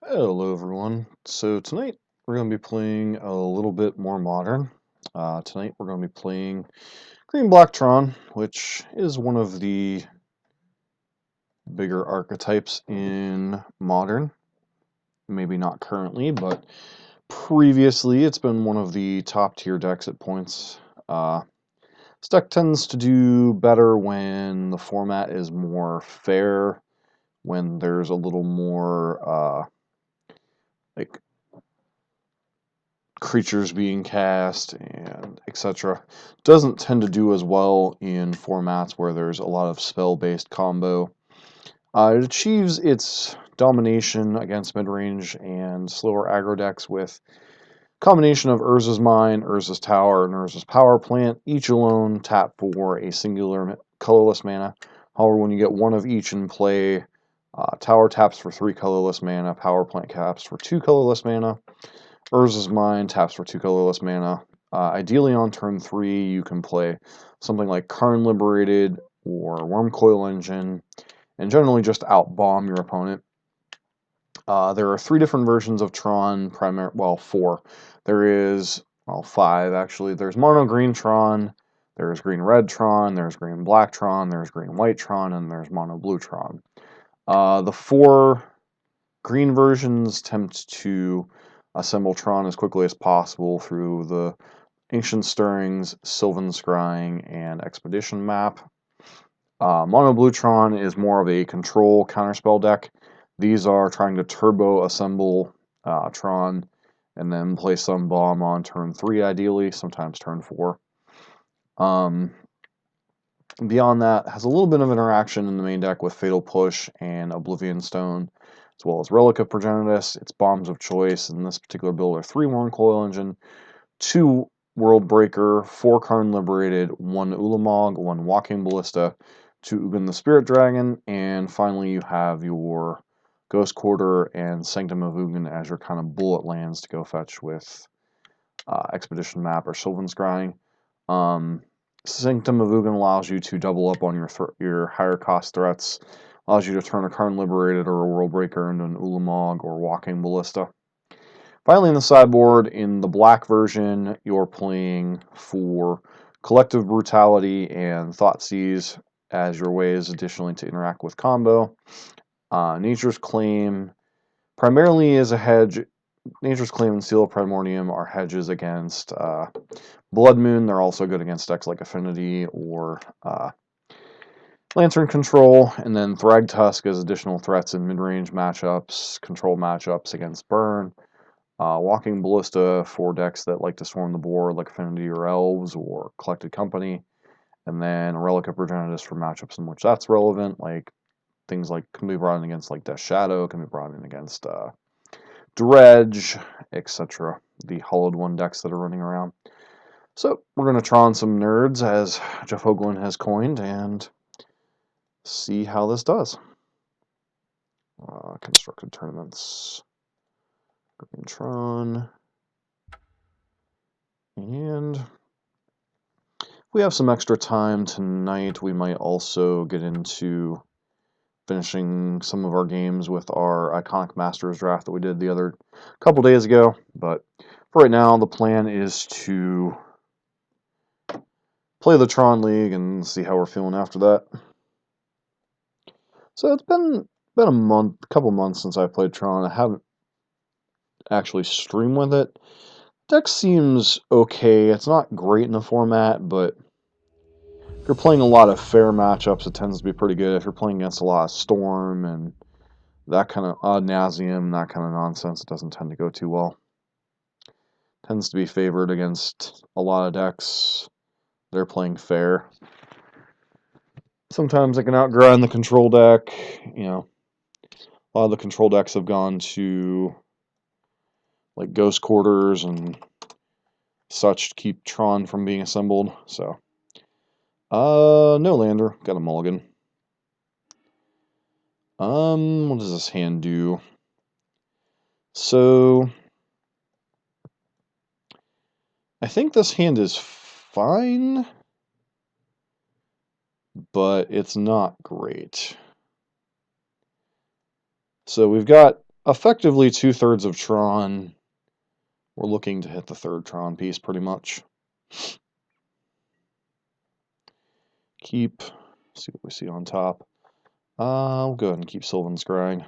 Hello everyone. So tonight we're going to be playing a little bit more modern. Tonight we're going to be playing Green Black Tron, which is one of the bigger archetypes in modern. Maybe not currently, but previously it's been one of the top tier decks at points. This deck tends to do better when the format is more fair, when there's a little more like creatures being cast and etc. Doesn't tend to do as well in formats where there's a lot of spell-based combo. It achieves its domination against mid-range and slower aggro decks with combination of Urza's Mine, Urza's Tower, and Urza's Power Plant, each alone tap for a singular colorless mana. However, when you get one of each in play, Tower taps for 3 colorless mana, Power Plant taps for 2 colorless mana, Urza's Mine taps for 2 colorless mana. Ideally on turn 3, you can play something like Karn Liberated or Wormcoil Engine, and generally just out-bomb your opponent. There are 3 different versions of Tron, well, 4. There is, well, 5 actually. There's Mono Green Tron, there's Green Red Tron, there's Green Black Tron, there's Green White Tron, and there's Mono Blue Tron. The 4 green versions attempt to assemble Tron as quickly as possible through the Ancient Stirrings, Sylvan Scrying, and Expedition map. Mono Blue Tron is more of a control counterspell deck. These are trying to turbo assemble Tron and then play some bomb on turn 3 ideally, sometimes turn 4. Beyond that, has a little bit of interaction in the main deck with Fatal Push and Oblivion Stone, as well as Relic of Progenitus. Its bombs of choice in this particular build are 3 Wormcoil Engine, 2 World Breaker, 4 Karn Liberated, 1 Ulamog, 1 Walking Ballista, 2 Ugin the Spirit Dragon, and finally you have your Ghost Quarter and Sanctum of Ugin as your kind of bullet lands to go fetch with Expedition map or Sylvan Scrying. Sanctum of Ugin allows you to double up on your higher cost threats, allows you to turn a Karn Liberated or a World Breaker into an Ulamog or Walking Ballista. Finally, in the sideboard, in the black version, you're playing for Collective Brutality and Thoughtseize as your ways additionally to interact with combo. Nature's Claim primarily is a hedge. Nature's Claim and Seal of Primordium are hedges against Blood Moon. They're also good against decks like Affinity or Lantern Control, and then Thragtusk as additional threats in mid-range matchups, control matchups against Burn. Walking Ballista for decks that like to swarm the board, like Affinity or Elves or Collected Company. And then Relic of Progenitus for matchups in which that's relevant, like things like can be brought in against like Death Shadow, can be brought in against Dredge, etc. The Hollowed One decks that are running around. So we're going to Tron some nerds, as Jeff Hoagland has coined, and see how this does. Constructed tournaments. Tron. And if we have some extra time tonight, we might also get into finishing some of our games with our Iconic Masters draft that we did the other couple days ago. But for right now, the plan is to play the Tron League and see how we're feeling after that. So it's been a couple months since I played Tron. I haven't actually streamed with it. Deck seems okay. It's not great in the format, but if you're playing a lot of fair matchups, it tends to be pretty good. If you're playing against a lot of Storm and that kind of ad nauseum, that kind of nonsense, it doesn't tend to go too well. Tends to be favored against a lot of decks. They're playing fair. Sometimes they can outgrind the control deck. You know, a lot of the control decks have gone to like Ghost Quarters and such to keep Tron from being assembled. So, no lander, got a mulligan. What does this hand do? So, I think this hand is fine, but it's not great. So we've got effectively 2/3 of Tron. We're looking to hit the third Tron piece pretty much. Keep, see what we see on top. We'll go ahead and keep Sylvan Scrying.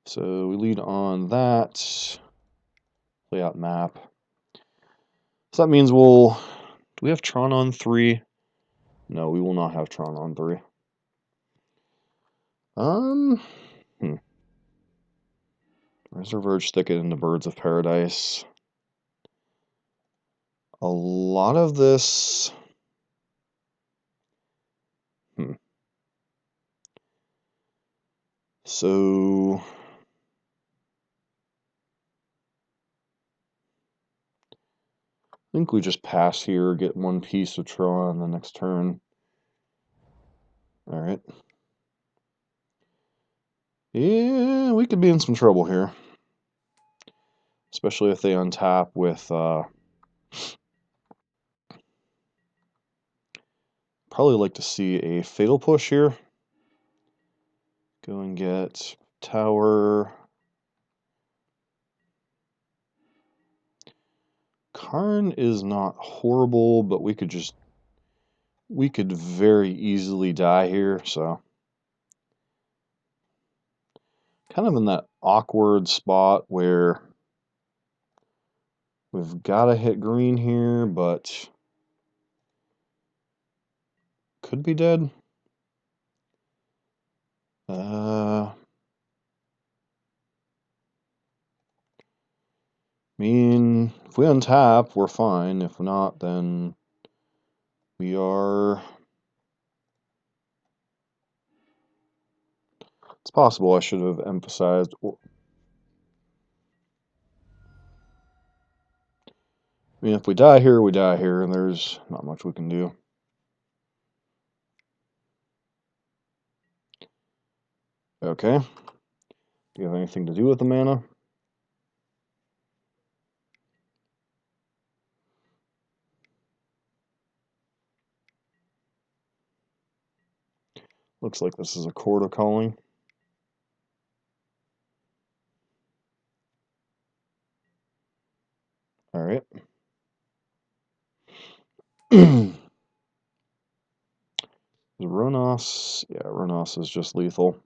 So we lead on that. Layout map. So that means we'll... Do we have Tron on 3? No, we will not have Tron on 3. There's our Verge Thicket into Birds of Paradise. A lot of this... So... I think we just pass here, get one piece of Tron the next turn. Alright. Yeah, we could be in some trouble here. Especially if they untap with... Probably like to see a Fatal Push here. Go and get Tower. Karn is not horrible, but we could very easily die here, so kind of in that awkward spot where we've got to hit green here, but could be dead. I mean, if we untap, we're fine. If not, then we are... It's possible I should have emphasized... I mean, if we die here, we die here, and there's not much we can do. Okay. Do you have anything to do with the mana? Looks like this is a Chord of Calling. Alright. Ronos, yeah, Ronos is just lethal.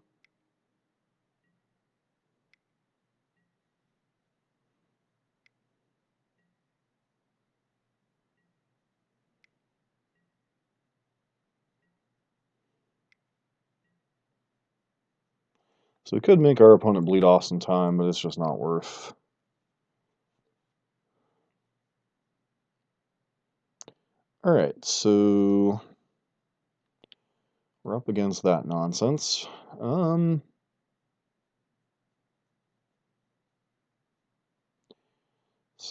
So we could make our opponent bleed off some time, but it's just not worth. Alright, so we're up against that nonsense. So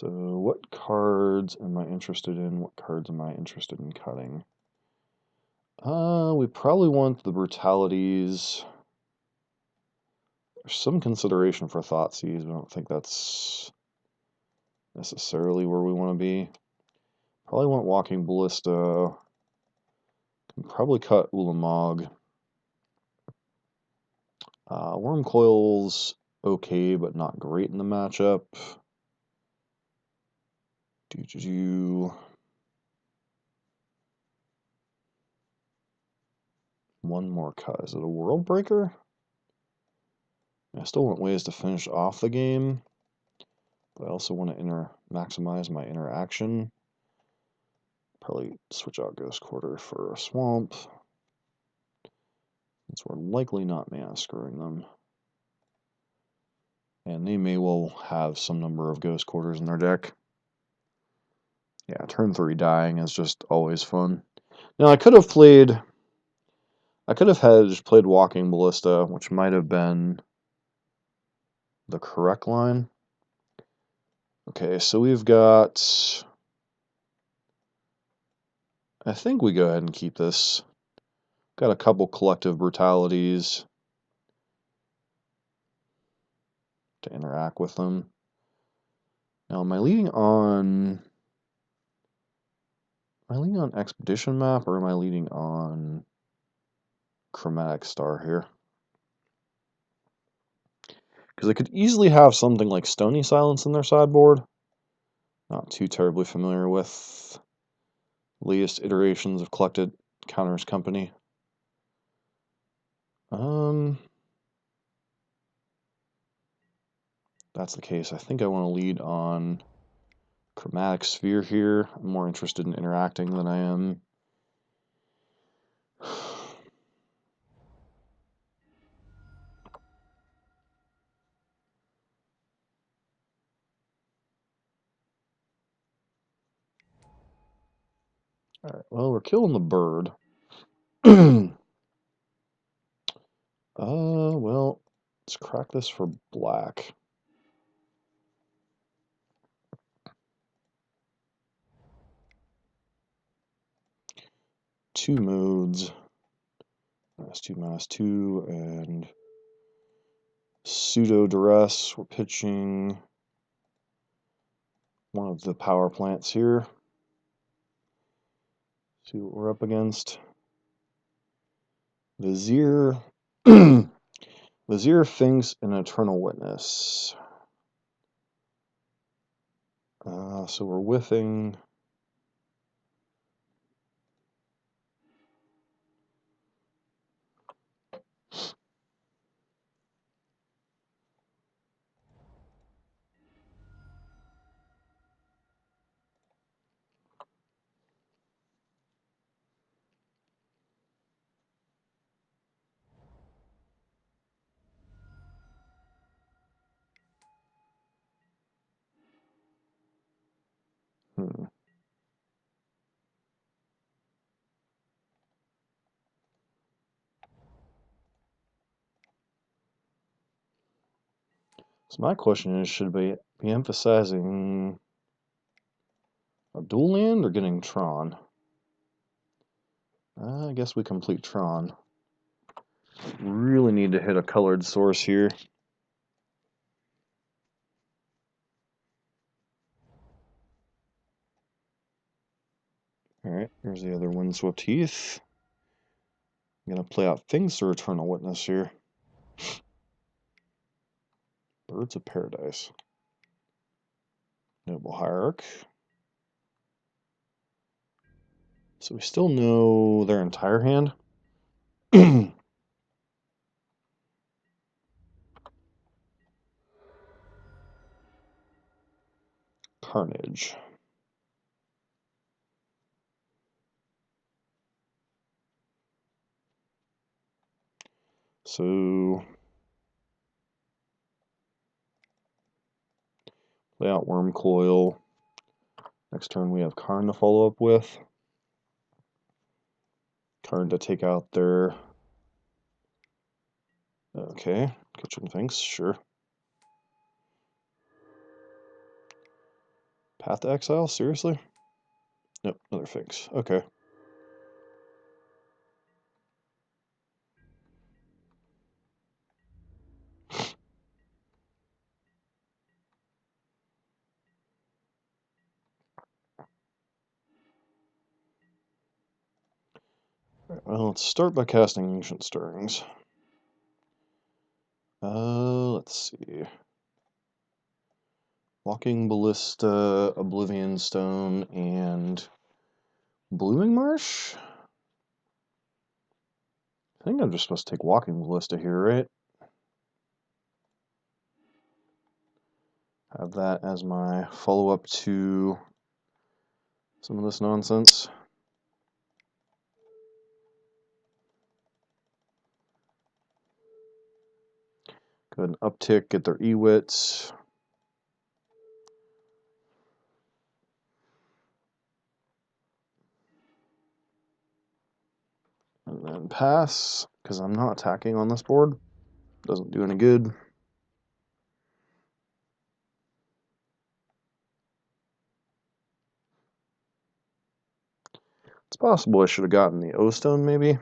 what cards am I interested in? What cards am I interested in cutting? We probably want the Brutalities. There's some consideration for Thoughtseize, but I don't think that's necessarily where we want to be. Probably want Walking Ballista. Can probably cut Ulamog. Worm Coil's okay, but not great in the matchup. One more cut. Is it a World Breaker? I still want ways to finish off the game, but I also want to maximize my interaction. Probably switch out Ghost Quarter for a Swamp, since we're likely not mana screwing them. And they may well have some number of Ghost Quarters in their deck. Yeah, turn 3 dying is just always fun. Now I could have played Walking Ballista, which might have been the correct line. Okay, so we've got... I think we go ahead and keep this. Got a couple Collective Brutalities to interact with them. Now, am I leading on Expedition Map, or am I leading on Chromatic Star here? Because they could easily have something like Stony Silence in their sideboard. Not too terribly familiar with latest iterations of Collected Counters Company. That's the case. I think I want to lead on Chromatic Sphere here. I'm more interested in interacting than I am. Alright, well, we're killing the bird. Well, let's crack this for black. Two modes. -2, and pseudo duress. We're pitching one of the power plants here. See what we're up against. Vizier. Vizier thinks an Eternal Witness. So we're whiffing. So my question is, should we be emphasizing a dual land or getting Tron? I guess we complete Tron. Really need to hit a colored source here. Alright, here's the other Windswept Heath. I'm going to play out things through Eternal Witness here. Birds of Paradise. Noble Hierarch. So we still know their entire hand. Carnage. So play out Worm Coil. Next turn we have Karn to follow up with. Karn to take out their... Okay, Kitchen Finks, sure. Path to Exile, seriously? Nope, another Finks, okay. Well, let's start by casting Ancient Stirrings. Let's see. Walking Ballista, Oblivion Stone, and Blooming Marsh? I think I'm just supposed to take Walking Ballista here, right? Have that as my follow-up to some of this nonsense. Go ahead and uptick, get their Ewits. And then pass, because I'm not attacking on this board. Doesn't do any good. It's possible I should have gotten the O-Stone, maybe.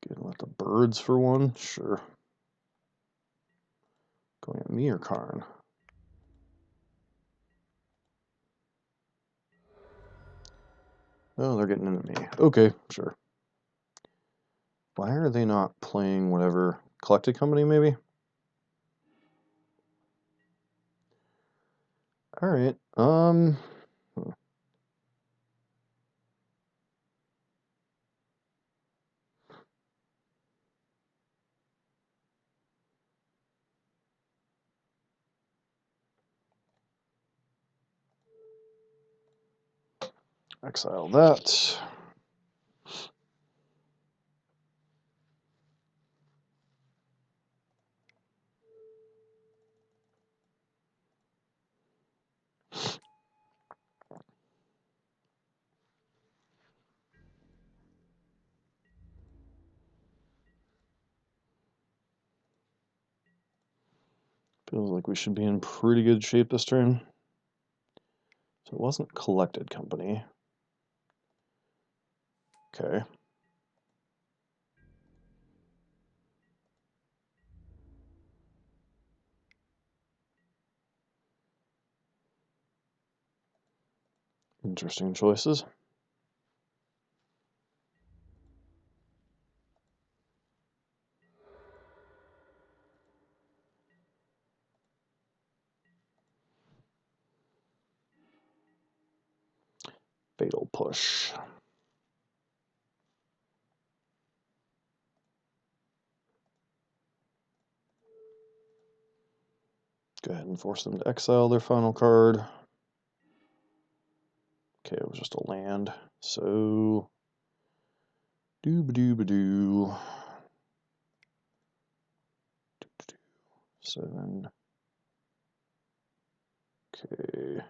Gonna let the birds for one, sure. Going at me or Karn? Oh, they're getting into me. Okay, sure. Why are they not playing whatever? Collected Company, maybe? Alright, exile that. Feels like we should be in pretty good shape this turn. So it wasn't Collected Company. Okay. Interesting choices. Fatal Push. Go ahead and force them to exile their final card. Okay, it was just a land. So, doo-ba-doo-ba-doo. 7. Okay.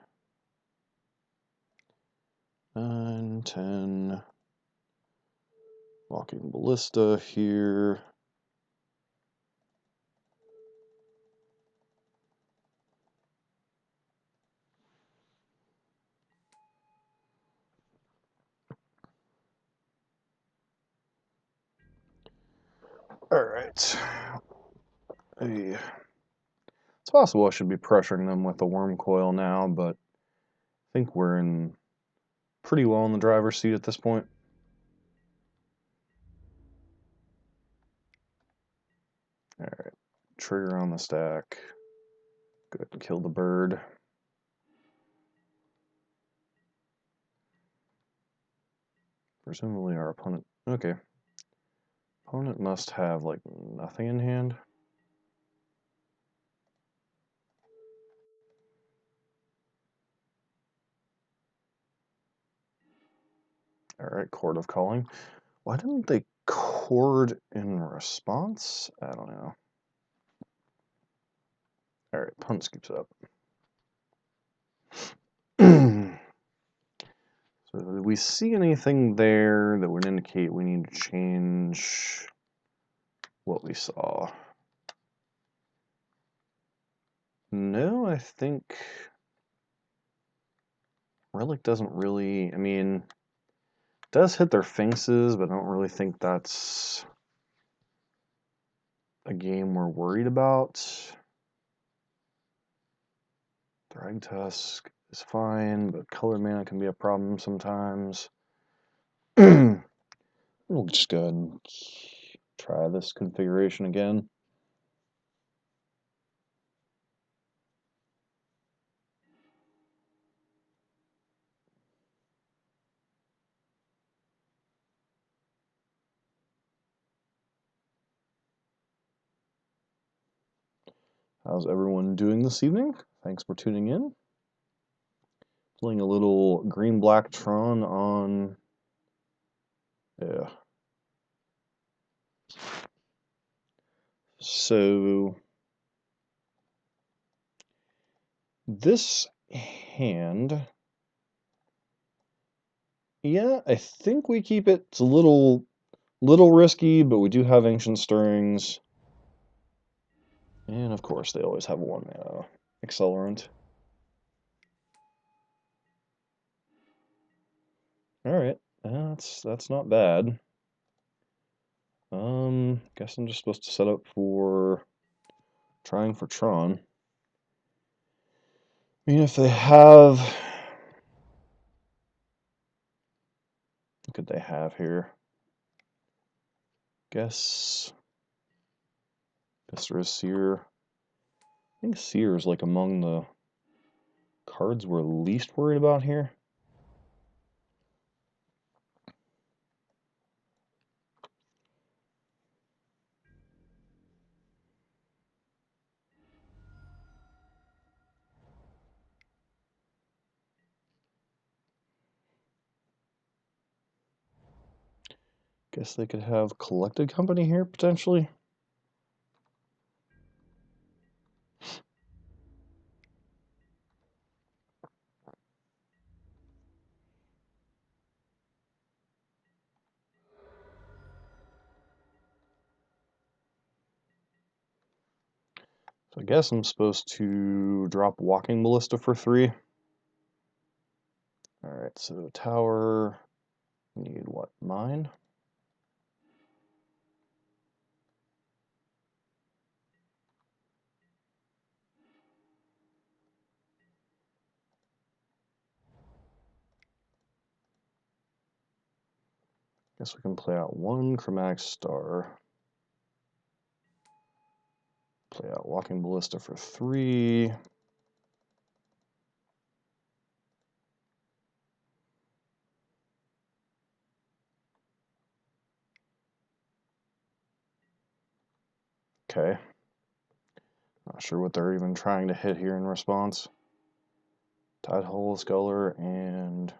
9, 10. Walking Ballista here. Alright. Hey. It's possible I should be pressuring them with the Worm Coil now, but I think we're in pretty well in the driver's seat at this point. Alright. Trigger on the stack. Go ahead and kill the bird. Presumably our opponent... Okay. Opponent must have, like, nothing in hand. Alright, Chord of Calling. Why didn't they chord in response? I don't know. Alright, Punt scoops up. So do we see anything there that would indicate we need to change what we saw? No, I think Relic doesn't really, I mean, does hit their faces, but I don't really think that's a game we're worried about. Drag Tusk is fine, but color mana can be a problem sometimes. We'll just go ahead and try this configuration again. How's everyone doing this evening? Thanks for tuning in. Playing a little green-black Tron on... Yeah. So... this hand... Yeah, I think we keep it. It's a little risky, but we do have Ancient Stirrings. And of course, they always have 1 mana accelerant. Alright, that's not bad. Guess I'm just supposed to set up for trying for Tron. I mean, if they have... What could they have here? Guess there is Seer. I think Seer is like among the cards we're least worried about here. Guess they could have Collected Company here, potentially. So I guess I'm supposed to drop Walking Ballista for 3. Alright, so tower, need what, mine? Guess we can play out 1 Chromatic Star. Play out Walking Ballista for 3. Okay. Not sure what they're even trying to hit here in response. Tidehull, Sculler, and...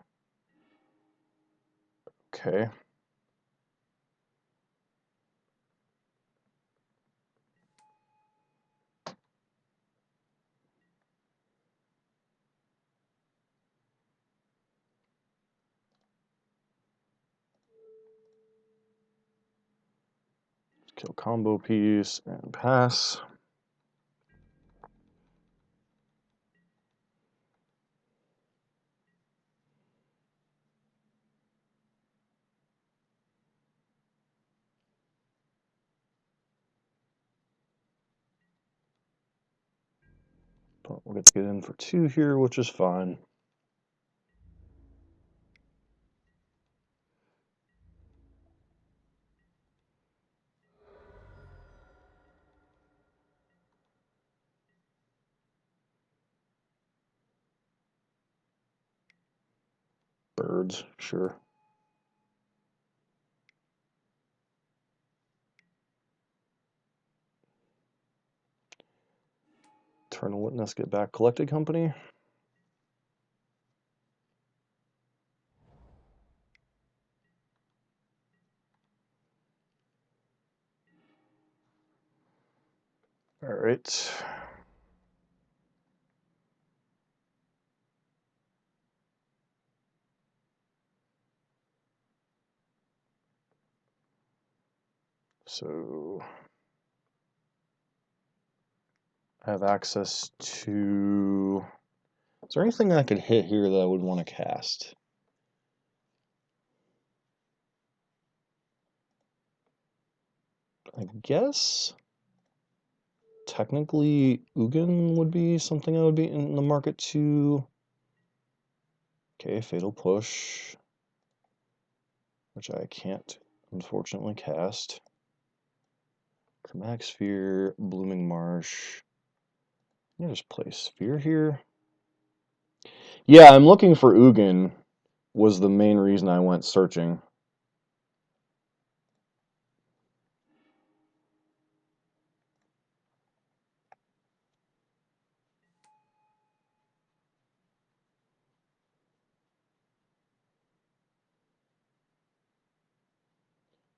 Okay. Kill combo piece and pass. But we'll get to get in for 2 here, which is fine. Birds, sure. Eternal Witness, get back Collected Company. All right. So I have access to... Is there anything I could hit here that I would want to cast? I guess technically Ugin would be something I would be in the market to. Okay, Fatal Push, which I can't unfortunately cast. Chromatic Sphere, Blooming Marsh. Let me just play Sphere here. Yeah, I'm looking for Ugin was the main reason I went searching.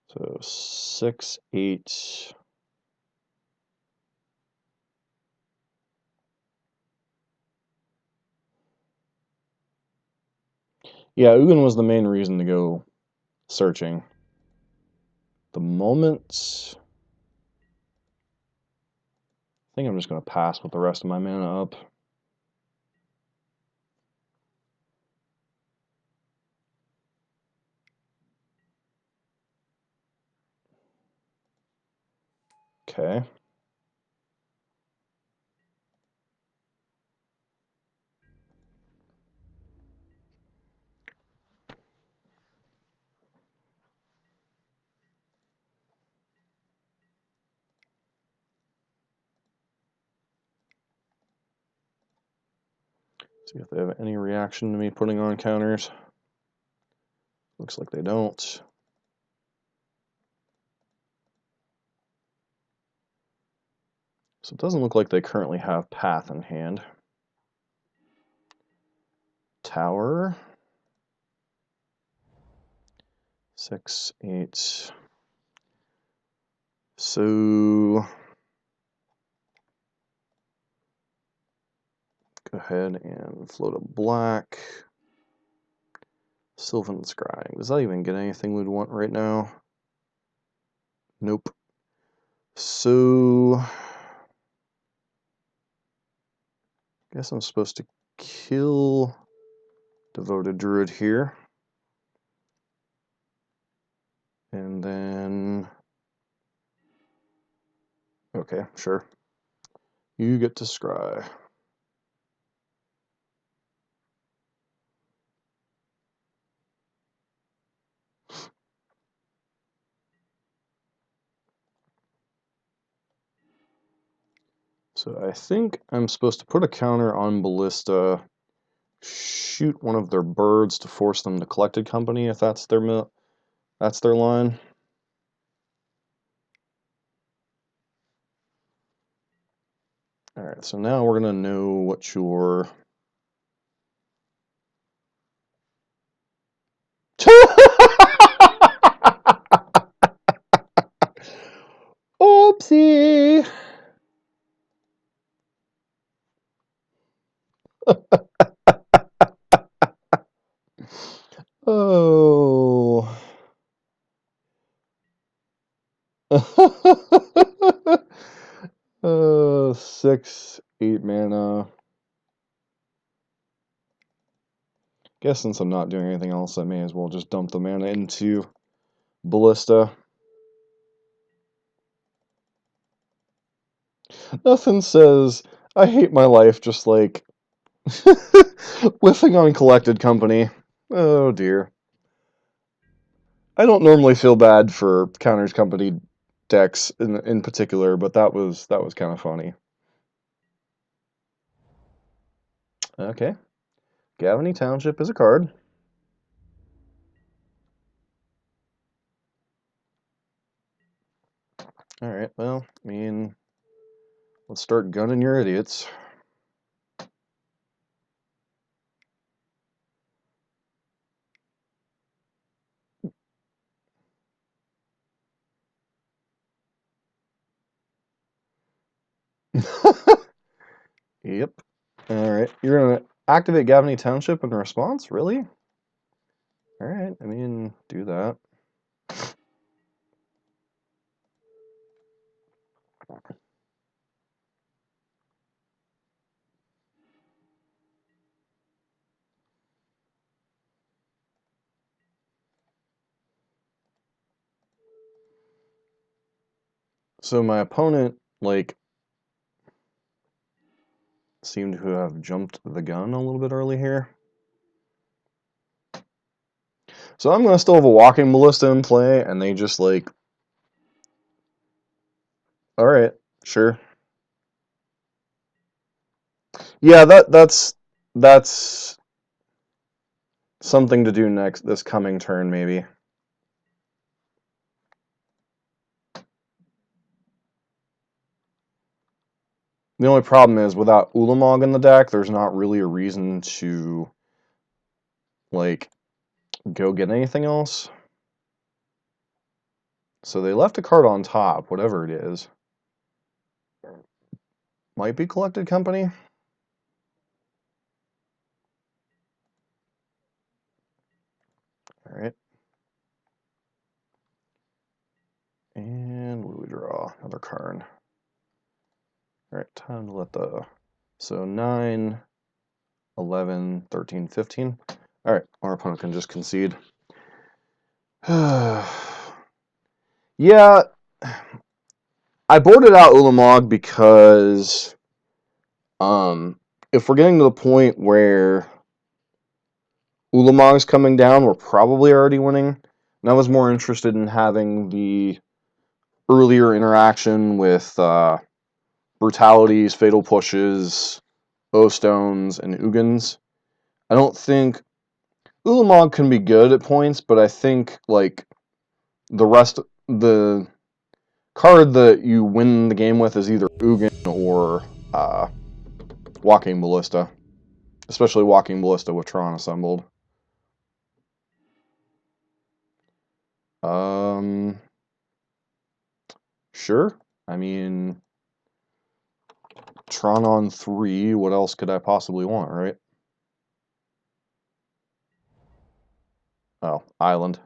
So 6, 8. Yeah, Ugin was the main reason to go searching. The moment... I think I'm just going to pass with the rest of my mana up. Okay. See if they have any reaction to me putting on counters. Looks like they don't. So it doesn't look like they currently have Path in hand. Tower. 6, 8. So go ahead and float a black. Sylvan Scrying. Does that even get anything we'd want right now? Nope. So guess I'm supposed to kill Devoted Druid here. And then okay, sure. You get to scry. So I think I'm supposed to put a counter on Ballista, shoot one of their birds to force them to Collected Company if that's their line. All right, so now we're gonna know what your Oopsie. Oh. 6, 8 mana. Guess since I'm not doing anything else, I may as well just dump the mana into Ballista. Nothing says I hate my life just like whiffing on Collected Company. Oh dear. I don't normally feel bad for Counters Company decks in particular, but that was kind of funny. Okay. Gavany Township is a card. Alright, well, I mean, let's start gunning your idiots. Yep. Alright, you're gonna activate Gavany Township in response? Really? Alright, I mean, do that. So my opponent, like, seemed to have jumped the gun a little bit early here. So I'm going to still have a Walking Ballista in play, and they just, like... Alright, sure. Yeah, that's something to do this coming turn, maybe. The only problem is, without Ulamog in the deck, there's not really a reason to, like, go get anything else. So they left a card on top, whatever it is. Might be Collected Company. Alright. And what do we draw? Another card. Alright, time to let the... So 9, 11, 13, 15. Alright, our opponent can just concede. Yeah, I boarded out Ulamog because if we're getting to the point where Ulamog's coming down, we're probably already winning. And I was more interested in having the earlier interaction with brutalities, fatal pushes, O-Stones, and Ugins. I don't think Ulamog can be good at points, but I think like the card that you win the game with is either Ugin or Walking Ballista, especially Walking Ballista with Tron assembled. Sure. I mean, Tron on 3, what else could I possibly want, right? Oh, Island.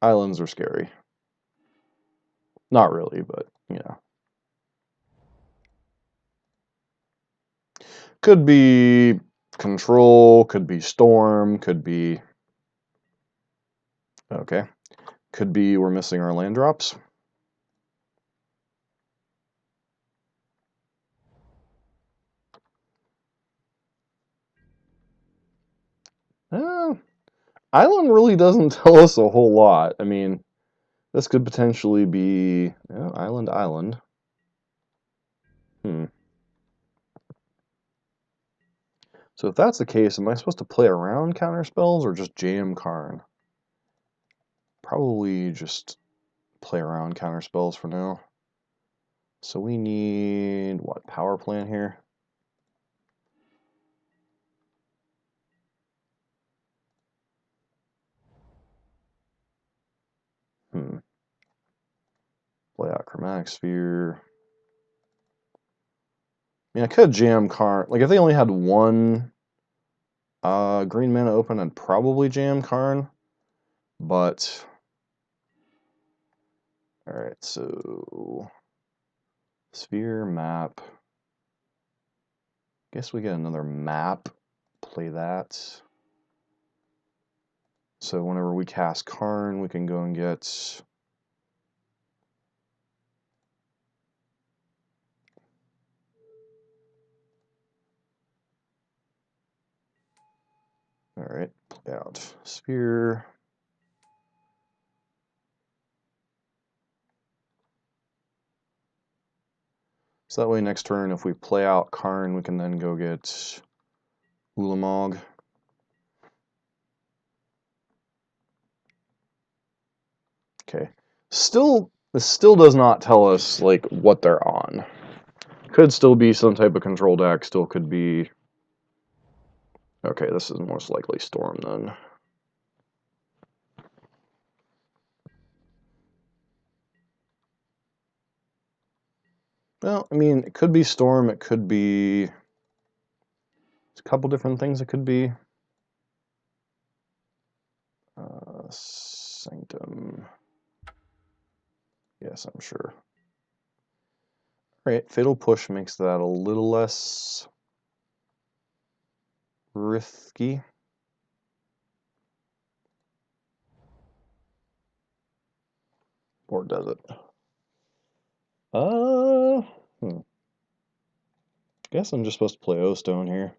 Islands are scary. Not really, but, you know. Could be Control, could be Storm, could be... Okay. Could be we're missing our land drops. Island really doesn't tell us a whole lot. I mean, this could potentially be Island. So if that's the case, am I supposed to play around counter spells or just jam Karn? Probably just play around counter spells for now. So we need, what, power plant here? Play out Chromatic Sphere. I mean, I could jam Karn. Like, if they only had one green mana open, I'd probably jam Karn. But, alright, so... Sphere, map. Guess we get another map. Play that. So whenever we cast Karn, we can go and get... Alright, play out Sphere. So that way next turn, if we play out Karn, we can then go get Ulamog. Okay. This still does not tell us, like, what they're on. Could still be some type of control deck, still could be... Okay, this is most likely Storm, then. Well, I mean, it could be Storm, it could be... There's a couple different things it could be. Sanctum. Yes, I'm sure. Alright, Fatal Push makes that a little less risky. Or does it? Guess I'm just supposed to play O-Stone here.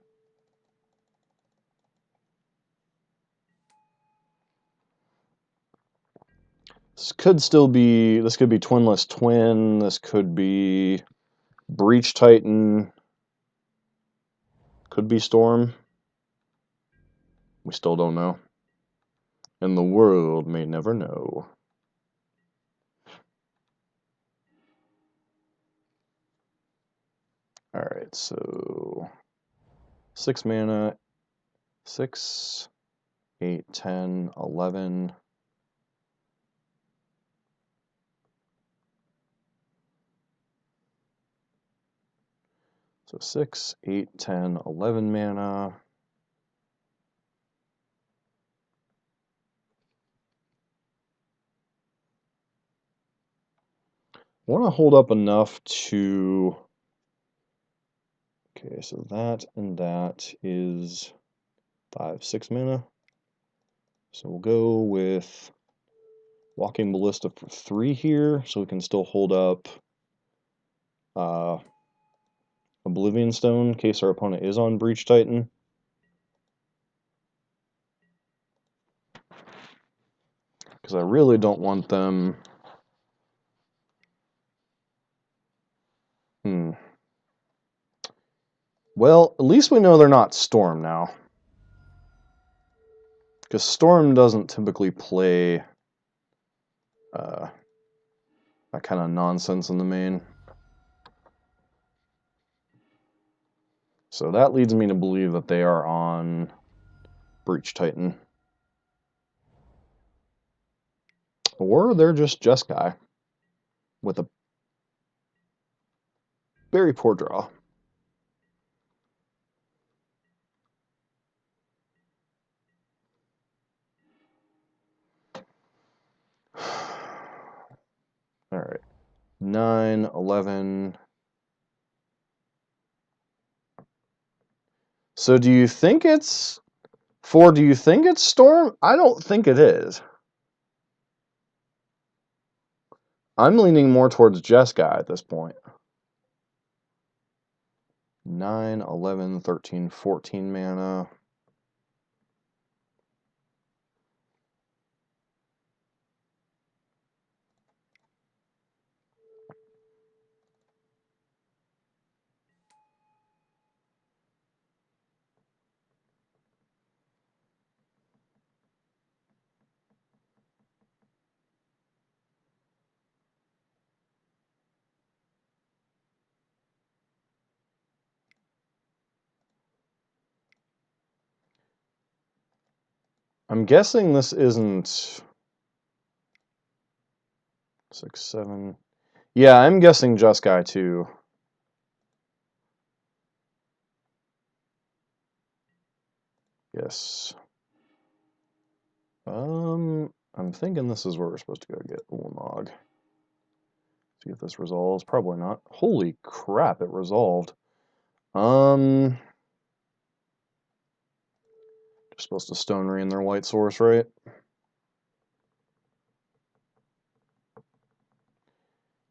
This could be Twinless Twin, this could be Breach Titan, could be Storm. We still don't know. And the world may never know. Alright, so 6 mana, 6, 8, 10, 11. So 6, 8, 10, 11 mana. I want to hold up enough to... Okay, so that and that is 5, 6 mana. So we'll go with Walking Ballista for 3 here, so we can still hold up Oblivion Stone in case our opponent is on Breach Titan. Because I really don't want them... Well, at least we know they're not Storm now. Because Storm doesn't typically play that kind of nonsense in the main. So that leads me to believe that they are on Breach Titan. Or they're just Jeskai with a very poor draw. All right. 9, 11. So do you think it's... do you think it's Storm? I don't think it is. I'm leaning more towards Jeskai at this point. 9, 11, 13, 14 mana. I'm guessing this isn't 6, 7. Yeah, I'm guessing Jeskai too. Yes. I'm thinking this is where we're supposed to go get Ulamog. See if this resolves. Probably not. Holy crap, it resolved. Just supposed to Stone Rain their white source, right?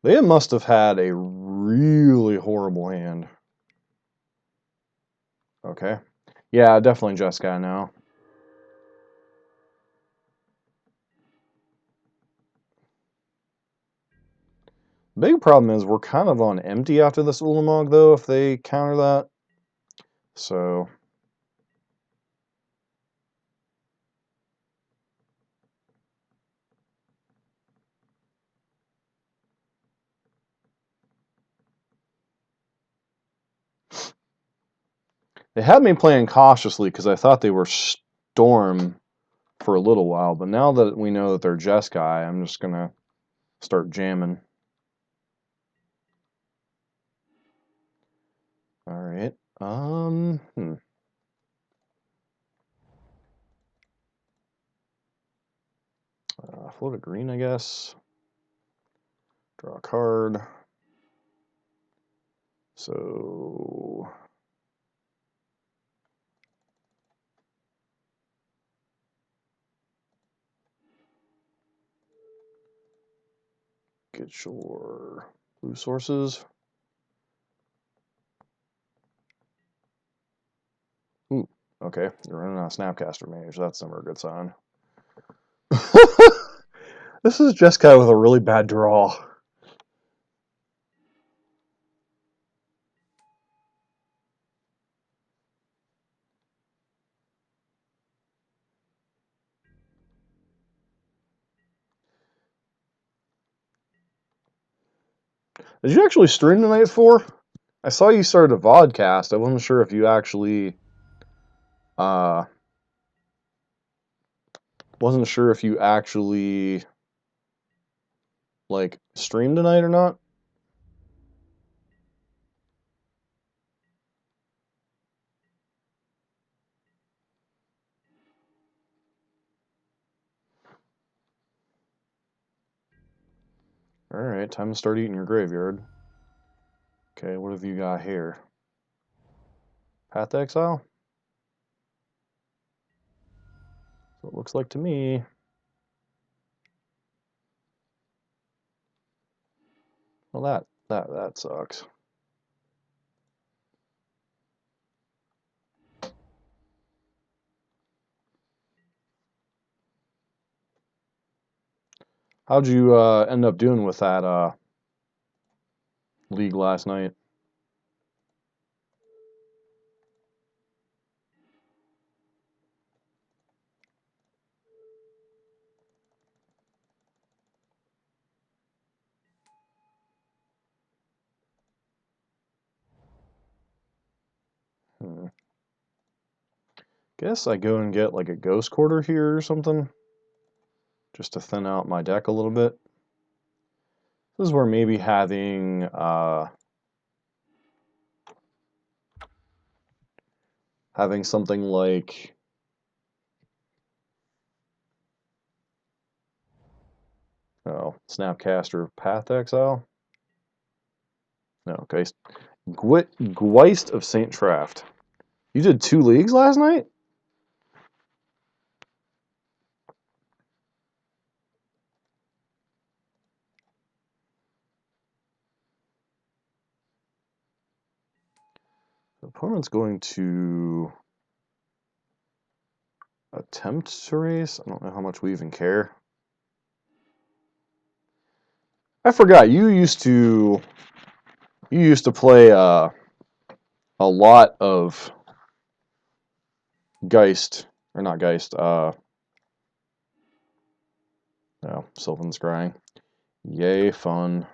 They must have had a really horrible hand. Okay. Yeah, definitely Jeskai now. Big problem is we're kind of on empty after this Ulamog, though, if they counter that. So... They had me playing cautiously because I thought they were Storm for a little while, but now that we know that they're Jeskai, I'm just going to start jamming. Alright. Float a green, I guess. Draw a card. So... Get your blue sources. Ooh, okay. You're running out of Snapcaster Mage. That's never a good sign. This is Jeskai with a really bad draw. Did you actually stream tonight at 4? I saw you started a vodcast. I wasn't sure if you actually... wasn't sure if you actually... like, streamed tonight or not. Alright, time to start eating your graveyard. Okay, what have you got here? Path to Exile? So it looks like to me. Well, that sucks. How'd you end up doing with that league last night? Guess I go and get like a Ghost Quarter here or something, just to thin out my deck a little bit. This is where maybe having something like Snapcaster Path Exile. No, Geist of Saint Traft. You did 2 leagues last night? The opponent's going to attempt to race. I don't know how much we even care. I forgot you used to play a lot of Geist, or not Geist. No, Sylvan Scrying. Yay, fun.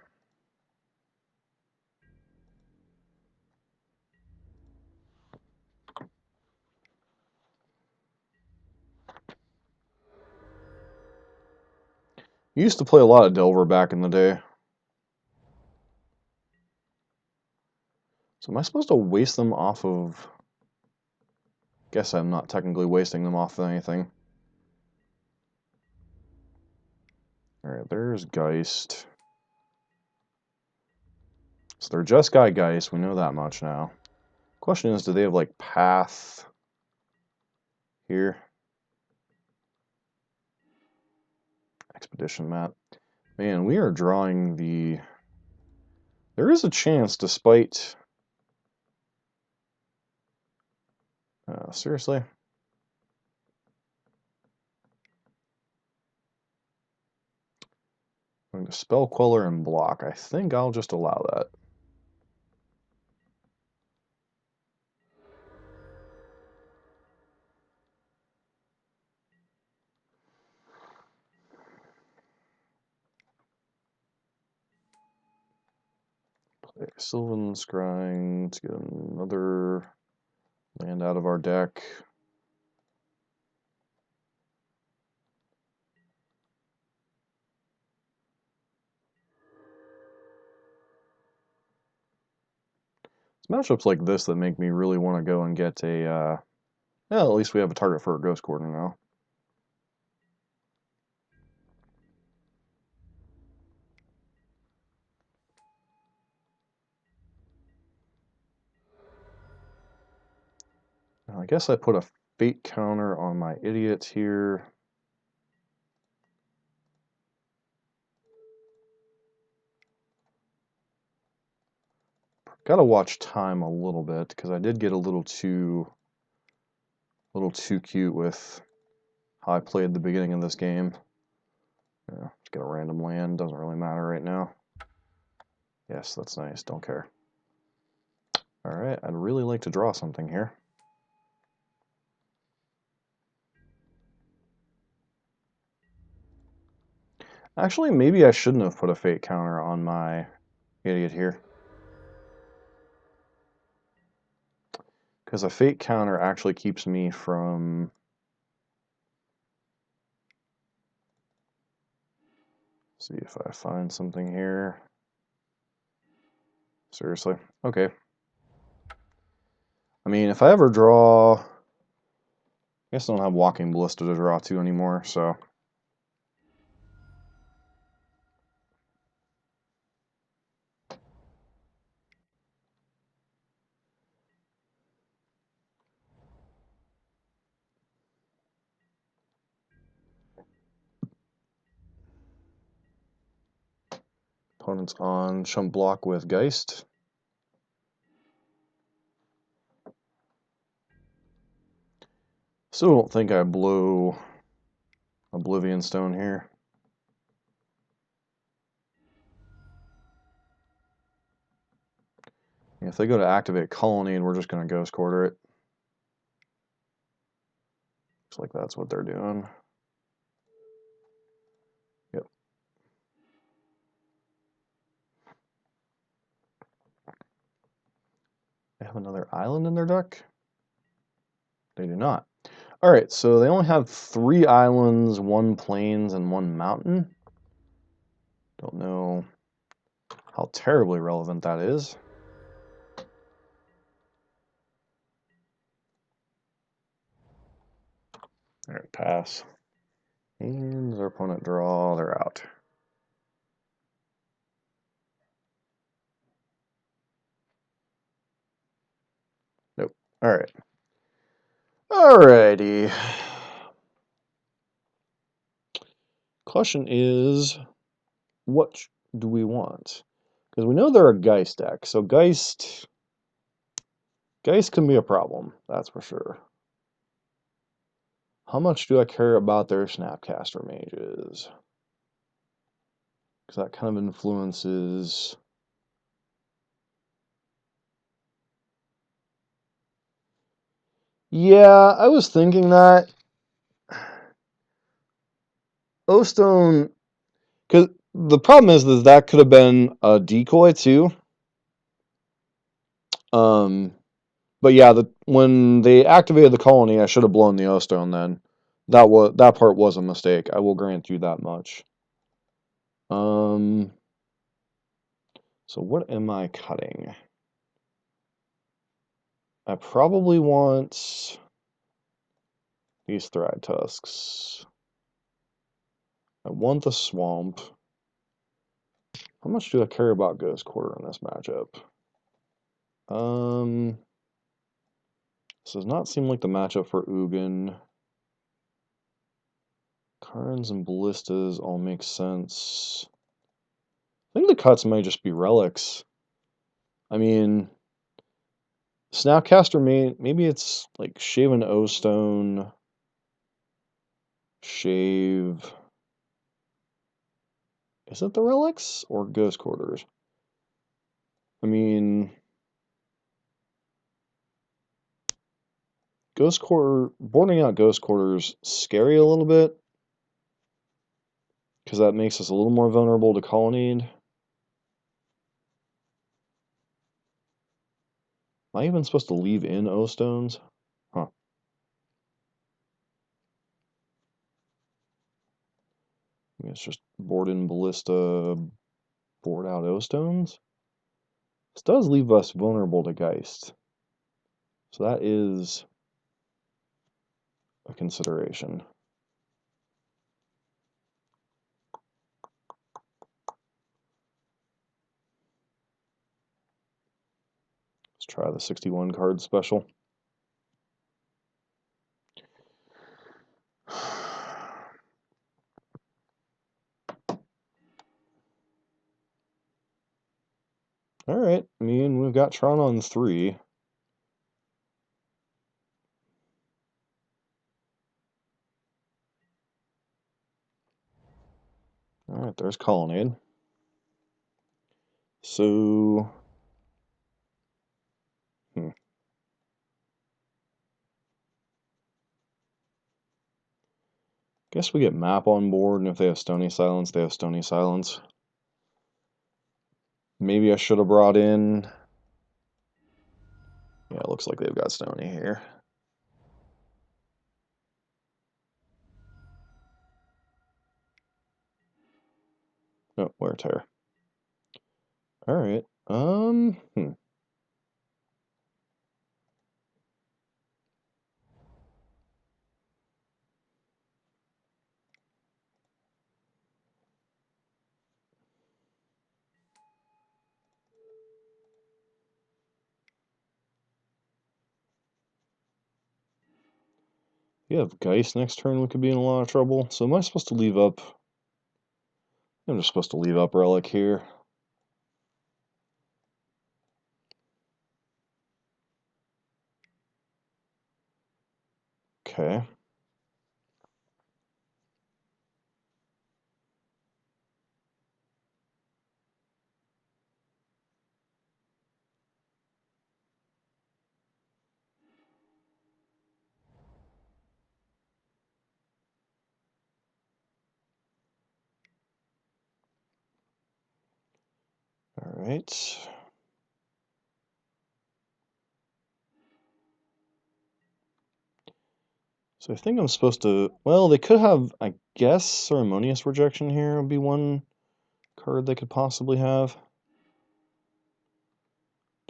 You used to play a lot of Delver back in the day. So am I supposed to waste them off of... Guess I'm not technically wasting them off of anything. Alright, there's Geist. So they're just got Geist, we know that much now. Question is, do they have like Path here? Expedition map. Man, we are drawing the... There is a chance, despite... seriously? I'm going to Spell Queller and block. I think I'll just allow that. Play Sylvan Scrying to get another land out of our deck. It's matchups like this that make me really want to go and get a... well, at least we have a target for a Ghost Quarter now. Now, I guess I put a Fate counter on my idiot here. Gotta watch time a little bit, because I did get a little too cute with how I played the beginning of this game. Yeah, just get a random land, doesn't really matter right now. Yes, that's nice, don't care. Alright, I'd really like to draw something here. Actually, maybe I shouldn't have put a Fate counter on my idiot here. Because a Fate counter actually keeps me from... See if I find something here. Seriously? Okay. I mean, if I ever draw... I guess I don't have Walking Ballista to draw to anymore, so... Opponent's on Chump Block with Geist. Still don't think I blow Oblivion Stone here. If they go to activate Colonnade, we're just going to Ghost Quarter it. Looks like that's what they're doing. Yep. They have another island in their deck? They do not. Alright, so they only have 3 islands, 1 plains, and 1 mountain. Don't know how terribly relevant that is. Alright, pass. And their opponent draw, they're out. Nope. Alright. Alrighty. Question is, what do we want? Because we know they're a Geist deck, so Geist can be a problem, that's for sure. How much do I care about their Snapcaster Mages? Because that kind of influences... Yeah, I was thinking that. O-Stone... Because the problem is that could have been a decoy, too. But yeah, when they activated the colony, I should have blown the O-Stone then. That part was a mistake. I will grant you that much. So what am I cutting? I probably want these Thrag Tusks. I want the Swamp. How much do I care about Ghost Quarter in this matchup? This does not seem like the matchup for Ugin. Karns and Ballistas all make sense. I think the cuts might just be relics. I mean, Snapcaster maybe it's like shave an O-Stone, shave. Is it the relics or Ghost Quarters? I mean, boarding out Ghost Quarters scary a little bit because that makes us a little more vulnerable to Colonnade. Am I even supposed to leave in O-Stones? Huh. I mean, it's just board in Ballista, board out O-Stones. This does leave us vulnerable to Geist. So that is a consideration. Let's try the 61 card special. Alright, I mean, we've got Tron on 3. Alright, there's Colonnade. So... Guess we get Map on board, and if they have Stony Silence, they have Stony Silence. Maybe I should have brought in... Yeah, it looks like they've got Stony here. Oh, Wear Tear. Alright, If you have Geist next turn, we could be in a lot of trouble. So am I supposed to leave up... I'm just supposed to leave up Relic here. Okay. Alright. So I think I'm supposed to... Well, they could have, I guess, Ceremonious Rejection here would be one card they could possibly have.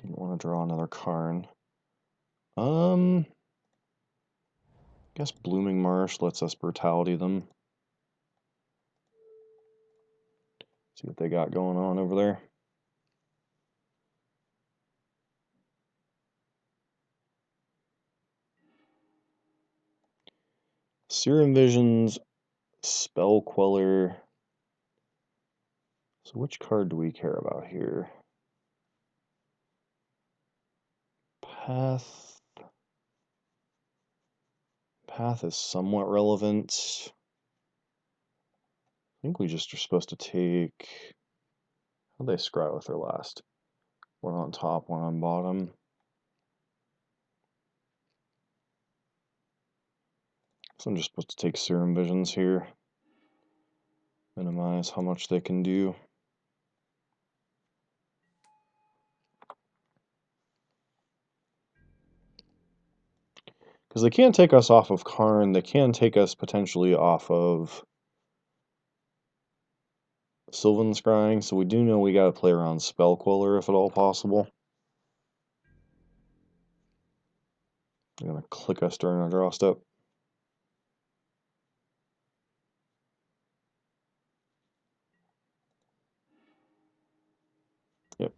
Didn't want to draw another Karn. I guess Blooming Marsh lets us Brutality them. See what they got going on over there. Serum Visions, Spell Queller. So which card do we care about here? Path. Path is somewhat relevant. I think we just are supposed to take... How'd they scry with their last? One on top, one on bottom. So I'm just supposed to take Serum Visions here. Minimize how much they can do. Because they can't take us off of Karn, they can take us potentially off of Sylvan Scrying, so we do know we gotta play around Spell Queller if at all possible. They're gonna click us during our draw step. Yep,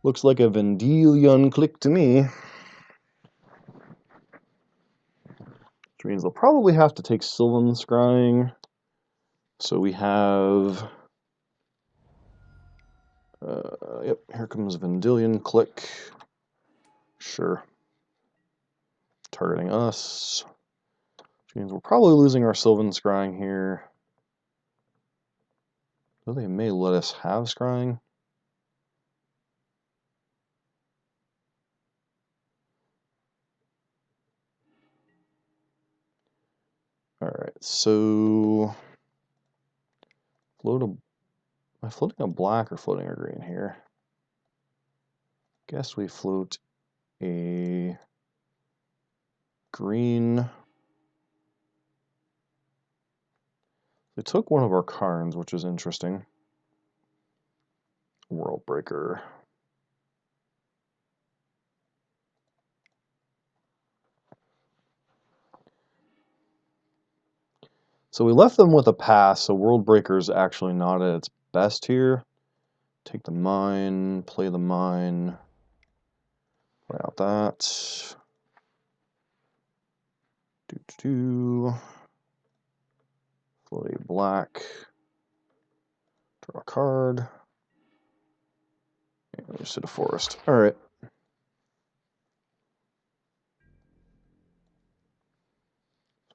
looks like a Vendilion click to me. Which means they'll probably have to take Sylvan Scrying. So we have... yep, here comes Vendilion click. Sure. Targeting us. Which means we're probably losing our Sylvan Scrying here. Though they may let us have Scrying. Alright, so... Am I floating a black or floating a green here? Guess we float a green. They took one of our Karns, which is interesting. World Breaker. So we left them with a pass, so World Breaker is actually not at its best here. Take the mine, play the mine, play out that. Float a black, draw a card, and just hit a forest. Alright.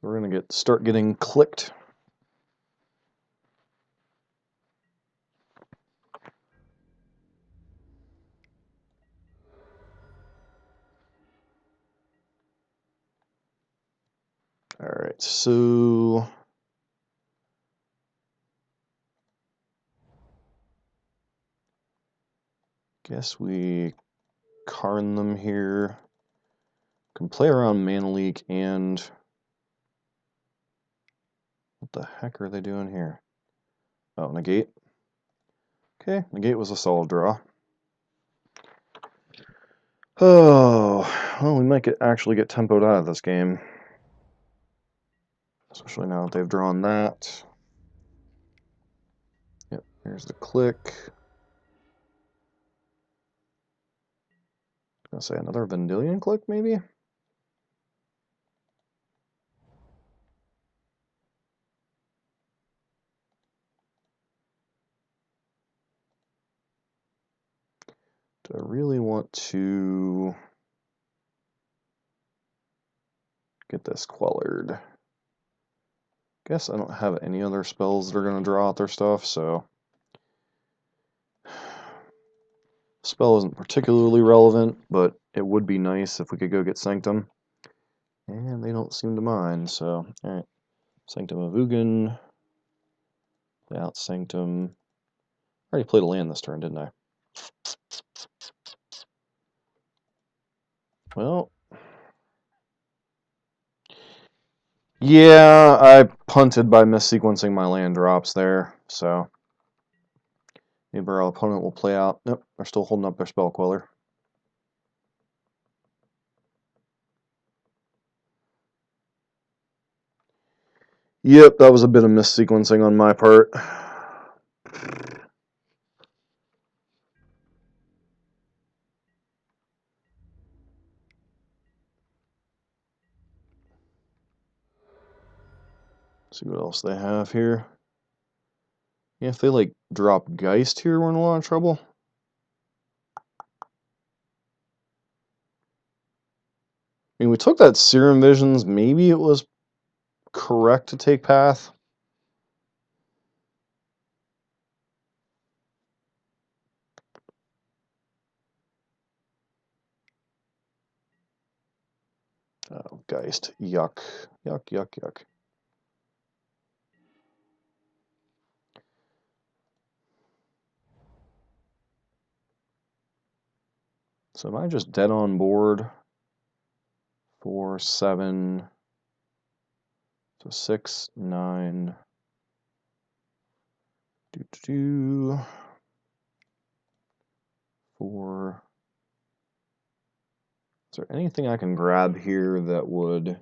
So we're gonna start getting clicked. Alright, so guess we Karn them here. Can play around Mana Leak and what the heck are they doing here? Oh, negate. Okay, negate was a solid draw. Oh, well, we might actually get tempoed out of this game. Especially now that they've drawn that. Yep, here's the click. Gonna say another Vendilion click, maybe? Do I really want to get this quellered? Guess I don't have any other spells that are going to draw out their stuff, so... Spell isn't particularly relevant, but it would be nice if we could go get Sanctum. And they don't seem to mind, so... Alright. Sanctum of Ugin. Play out Sanctum. I already played a land this turn, didn't I? Well... Yeah, I punted by missequencing my land drops there, so maybe our opponent will play out. Nope, they're still holding up their spell queller. Yep, that was a bit of missequencing on my part. See what else they have here. Yeah, if they like drop Geist here, we're in a lot of trouble. I mean, we took that Serum Visions. Maybe it was correct to take Path. Oh, Geist. Yuck. Yuck, yuck, yuck. So am I just dead on board? 4, 7, so 6, 9. 4. Is there anything I can grab here that would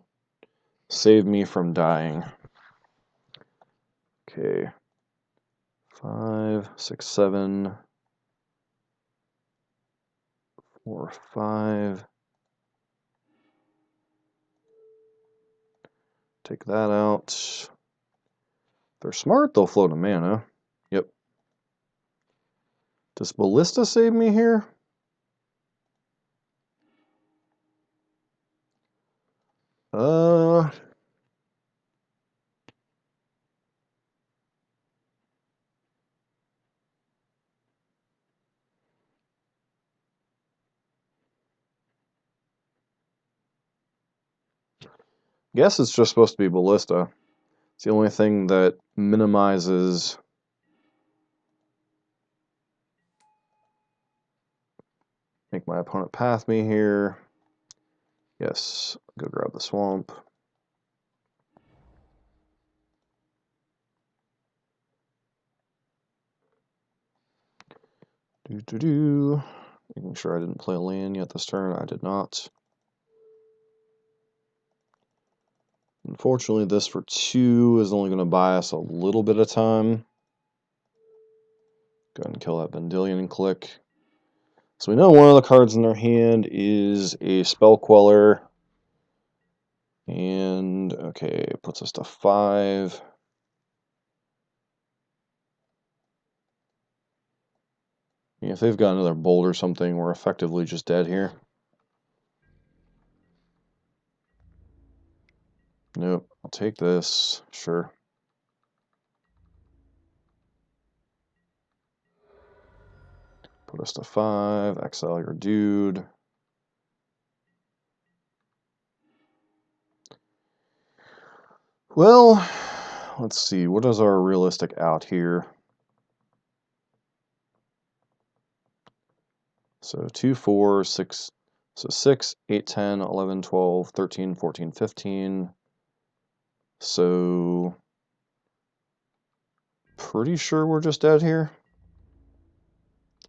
save me from dying? Okay. 5, 6, 7. 4, 5. Take that out. They're smart, they'll float a mana. Yep. Does Ballista save me here? Guess it's just supposed to be Ballista. It's the only thing that minimizes make my opponent path me here. Yes, go grab the swamp. Making sure I didn't play a land yet this turn. I did not. Unfortunately, this for 2 is only going to buy us a little bit of time. Go ahead and kill that Vendilion and click. So we know one of the cards in their hand is a Spell Queller. And, okay, it puts us to 5. If they've got another Bolt or something, we're effectively just dead here. Nope, I'll take this, sure. Put us to 5, exile your dude. Well, let's see, what is our realistic out here? So 2, 4, 6, so 6, 8, 10, 11, 12, 13, 14, 15. So, pretty sure we're just dead here.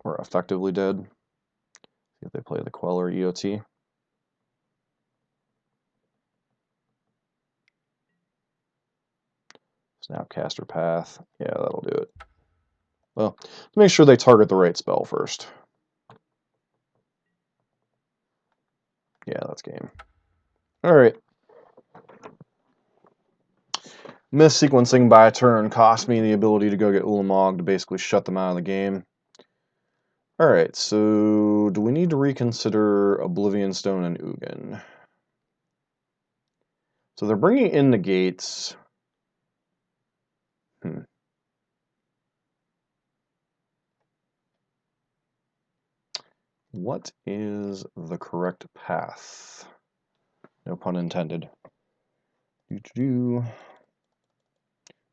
We're effectively dead. If they play the Queller EOT. Snapcaster Path. Yeah, that'll do it. Well, make sure they target the right spell first. Yeah, that's game. Alright. Missequencing by a turn cost me the ability to go get Ulamog to basically shut them out of the game. Alright, so do we need to reconsider Oblivion Stone and Ugin? So they're bringing in the gates. What is the correct path? No pun intended.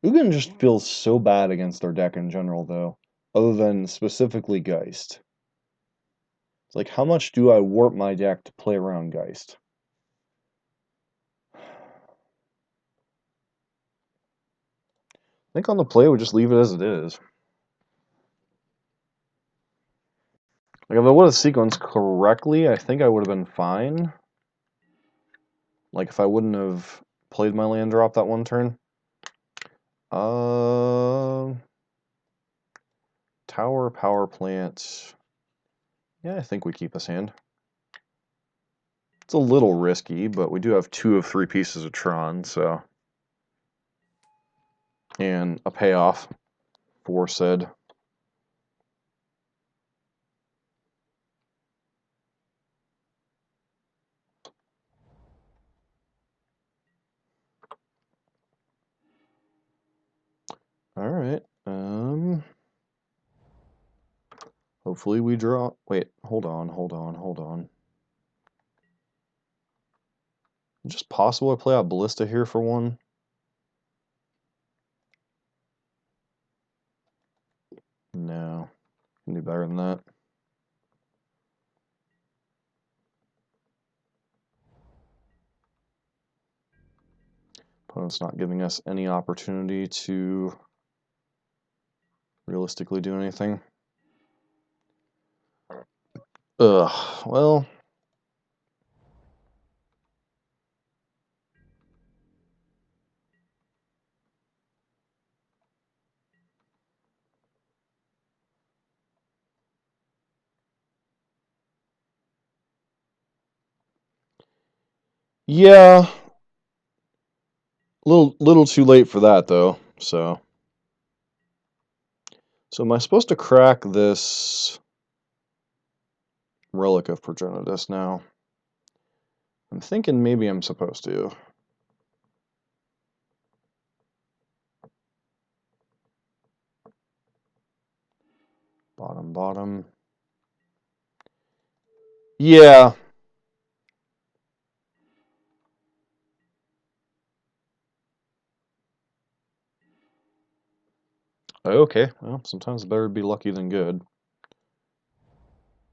Ugin just feels so bad against their deck in general, though, other than specifically Geist. It's like, how much do I warp my deck to play around Geist? think on the play we just leave it as it is. Like if I would have sequenced correctly, I think I would have been fine. Like if I wouldn't have played my land drop that one turn. Tower, power plant. Yeah, I think we keep this hand. It's a little risky, but we do have 2 of 3 pieces of Tron, so. And a payoff for said. Alright, hopefully we draw. Wait, hold on. Is it just possible I play out Ballista here for one? No, can do better than that. Opponent's not giving us any opportunity to realistically do anything. Ugh, well. Yeah, little too late for that though. So am I supposed to crack this Relic of Progenitus now? I'm thinking maybe I'm supposed to. Bottom. Yeah. Okay, well, sometimes better be lucky than good.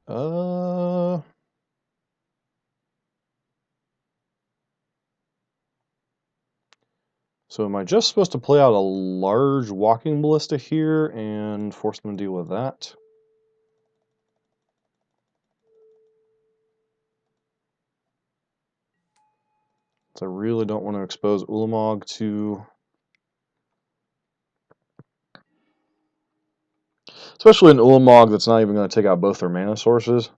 So am I just supposed to play out a large Walking Ballista here and force them to deal with that? So I really don't want to expose Ulamog to... Especially an Ulamog that's not even going to take out both their mana sources.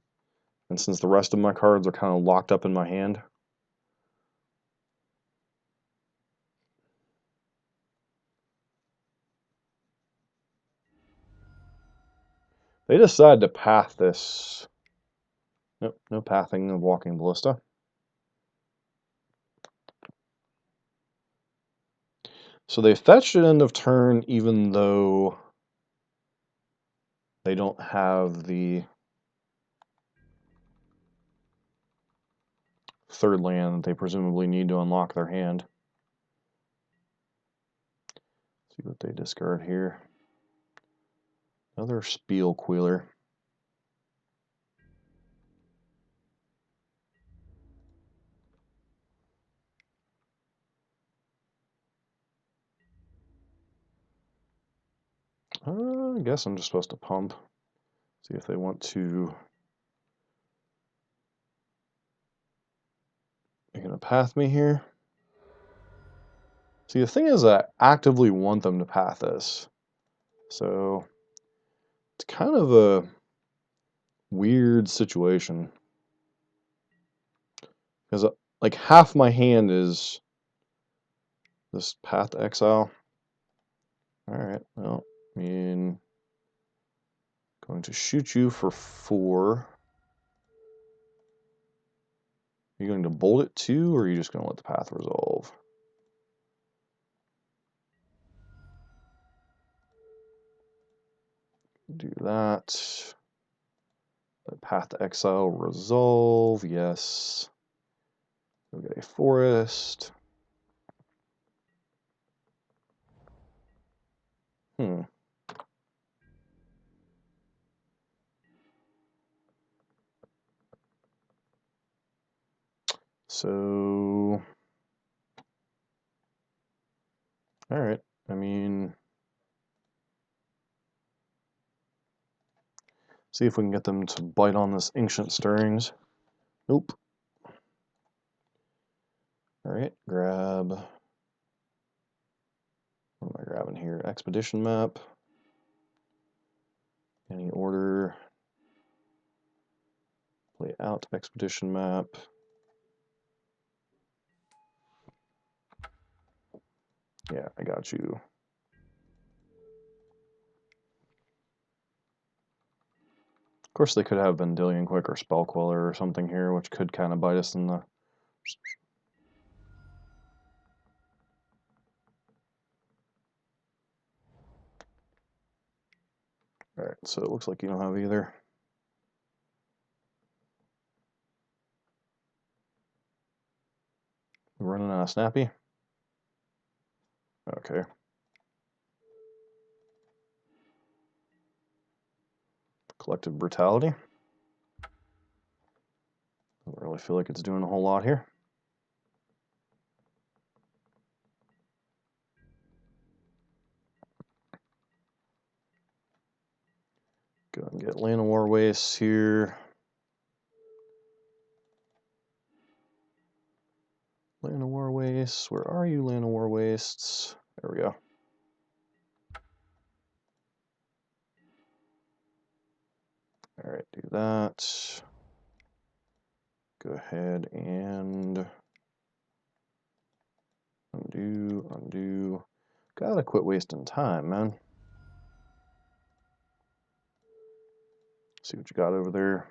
And since the rest of my cards are kind of locked up in my hand. They decide to path this. Nope, no pathing of Walking Ballista. So they fetched at end of turn even though they don't have the third land that they presumably need to unlock their hand. See what they discard here. Another Spiel Queeler. I guess I'm just supposed to pump. See if they want to... They're going to path me here. See, the thing is I actively want them to path this. So it's kind of a weird situation. Because like half my hand is this path to exile. Alright, well, I mean, going to shoot you for 4. Are you going to bolt it too, or are you just going to let the path resolve? Do that. Let path to exile resolve, yes. We'll get a forest. So, all right. I mean, See if we can get them to bite on this Ancient Stirrings. Nope. Alright, grab... What am I grabbing here? Expedition map. Any order. Play out expedition map. Yeah, I got you. Of course, they could have Vendilion Quick or Spell Queller or something here, which could kind of bite us in the... Alright, so it looks like you don't have either. We're running out of Snappy? Okay. Collective Brutality. Don't really feel like it's doing a whole lot here. Go and get Land of War Wastes here. Land of War Wastes. Where are you, Land of War Wastes? There we go. Alright, do that. Go ahead and undo. Gotta quit wasting time, man. See what you got over there.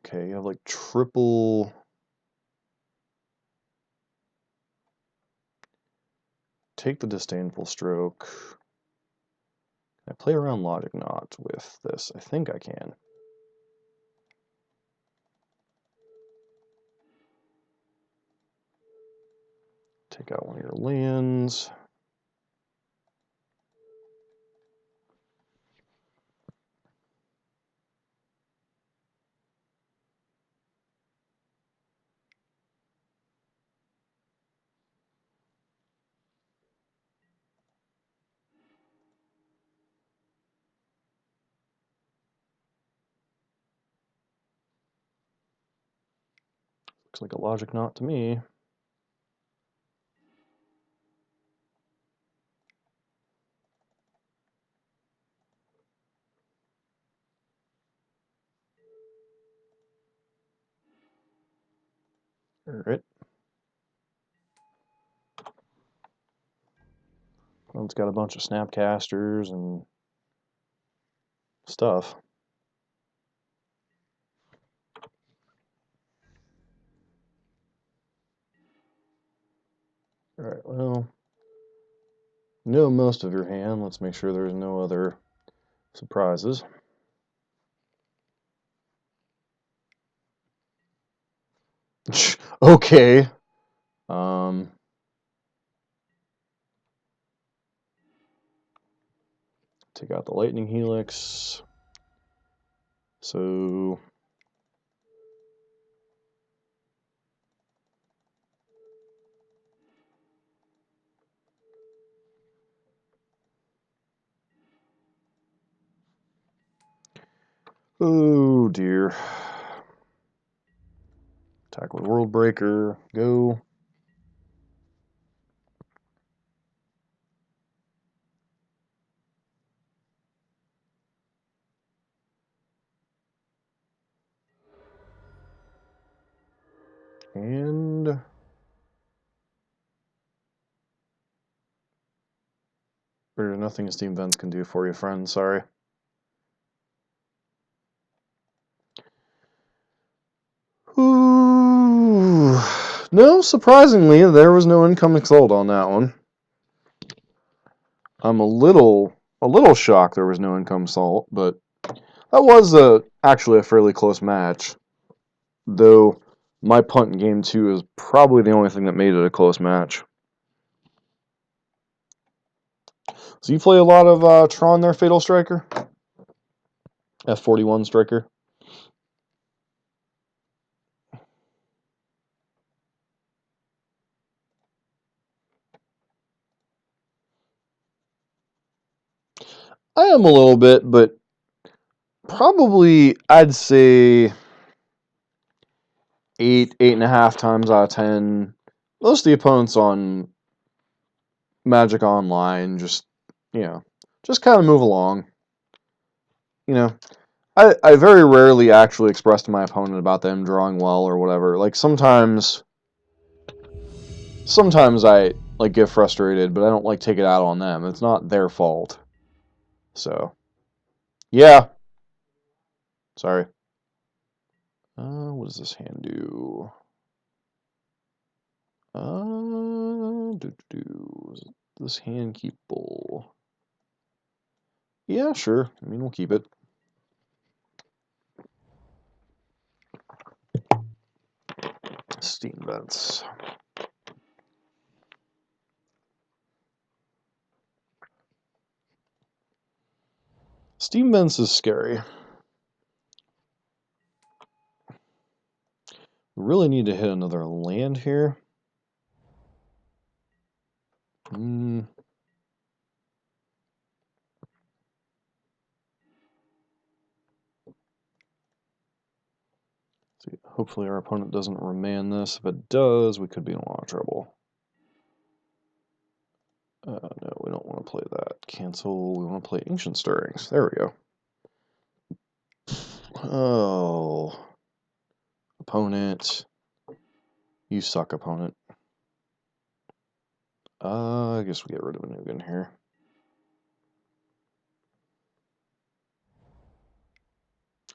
Okay, you have like triple... Take the Disdainful Stroke. Can I play around Logic Knot with this? I think I can. Take out one of your lands. Looks like a Logic Knot to me. Alright. Well, it's got a bunch of Snapcasters and stuff. Alright, well, know most of your hand. Let's make sure there's no other surprises. Okay. Take out the Lightning Helix. So... Oh dear. Attack with World Breaker. Go. And... There's nothing Steam Vents can do for you, friend. Sorry. Ooh. No, surprisingly, there was no incoming sold on that one. I'm a little shocked there was no income salt, but that was actually a fairly close match. Though my punt in game 2 is probably the only thing that made it a close match. So you play a lot of Tron there, Fatal Striker? F41 Striker? I am a little bit, but probably I'd say 8.5 times out of 10. Most of the opponents on Magic Online just, just kind of move along. I very rarely actually express to my opponent about them drawing well or whatever. Like sometimes I like get frustrated, but I don't like take it out on them. It's not their fault. So, yeah. Sorry. What does this hand do? Does this hand keep bull? Yeah, sure. I mean, we'll keep it. Steam vents. Steam vents is scary. We really need to hit another land here. See, hopefully our opponent doesn't remand this. If it does, we could be in a lot of trouble. No, we don't want to play that. Cancel. We want to play Ancient Stirrings. There we go. Oh. Opponent. You suck, opponent. I guess we get rid of a Nugan here.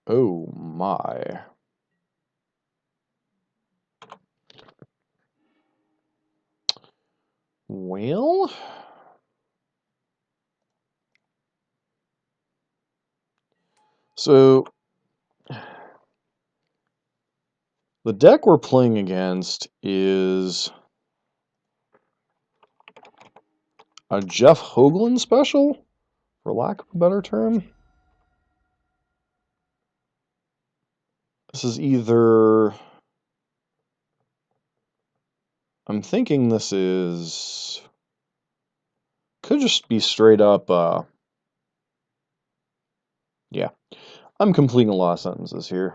Oh my. Well, so the deck we're playing against is a Jeff Hoagland special, for lack of a better term. This is either... I'm thinking this is... Could just be straight up, yeah. I'm completing a lot of sentences here.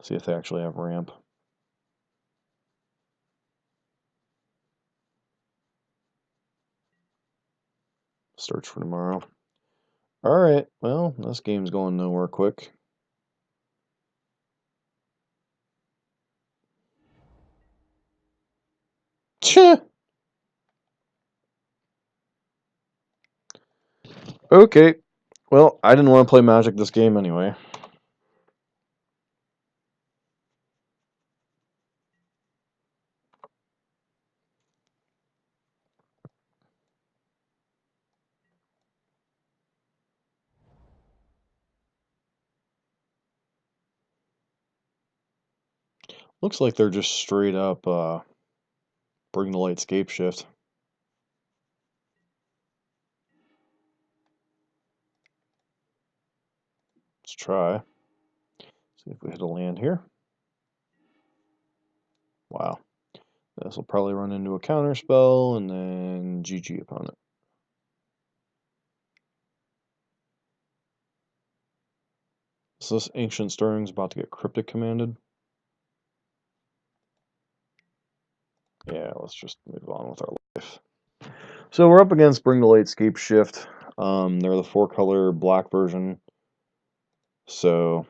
See if they actually have ramp. Search for tomorrow. Alright, well, this game's going nowhere quick. Tch! Okay. Well, I didn't want to play Magic this game anyway. Looks like they're just straight up bring the light scape shift. Let's try. See if we hit a land here. Wow. This will probably run into a counter spell and then GG opponent. So this Ancient Stirring's about to get Cryptic commanded. Yeah, let's just move on with our life. So we're up against Bring the Light Scape Shift. They're the 4-color black version. So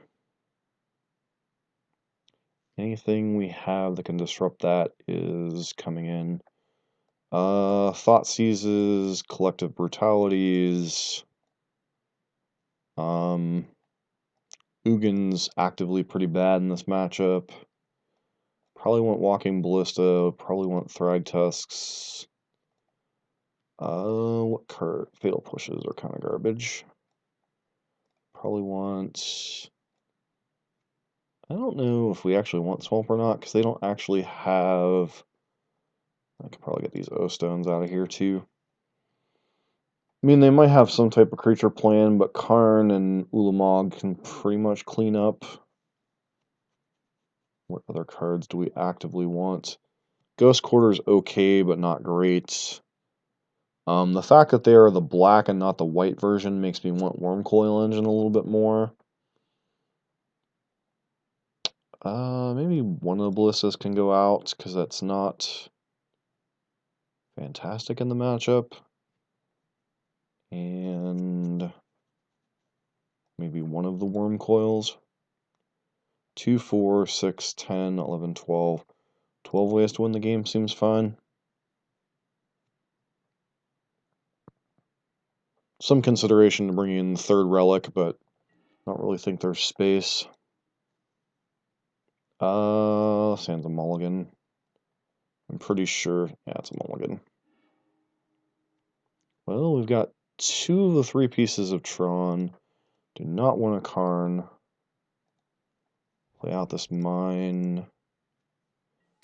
anything we have that can disrupt that is coming in. Thought Seizes, Collective Brutalities. Ugin's actively pretty bad in this matchup. Probably want Walking Ballista, probably want Thrag Tusks. What card? Fatal Pushes are kind of garbage. Probably want... I don't know if we actually want Swamp or not, because they don't actually have... I could probably get these O-Stones out of here, too. I mean, they might have some type of creature plan, but Karn and Ulamog can pretty much clean up. What other cards do we actively want? Ghost Quarter's okay, but not great. The fact that they are the black and not the white version makes me want Wormcoil Engine a little bit more. Maybe one of the Ballistas can go out, because that's not fantastic in the matchup. And maybe one of the Wormcoils. 2, 4, 6, 10, 11, 12. 12 ways to win the game seems fine. Some consideration to bring in the third relic, but I don't really think there's space. Sans a mulligan. I'm pretty sure, yeah, it's a mulligan. Well, we've got 2 of the 3 pieces of Tron. Do not want a Karn. Play out this mine.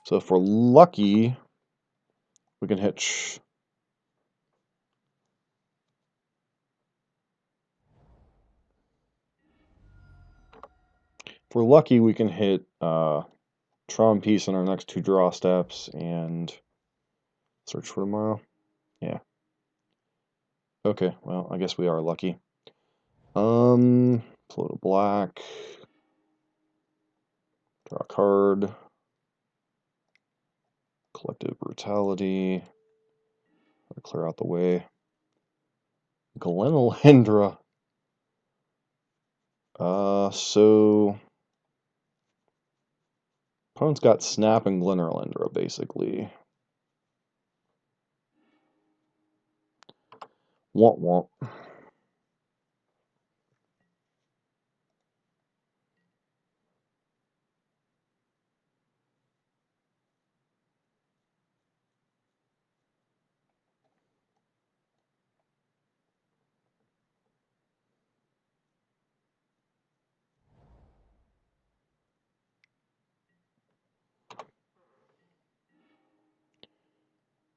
So if we're lucky, we can hit... If we're lucky, we can hit Tron piece on our next 2 draw steps and search for tomorrow. Yeah. Okay, well, I guess we are lucky. Float a black. Draw a card. Collective Brutality. Clear out the way. Glenalendra. So... Opponent's got Snap and Glenalendra, basically. Womp womp.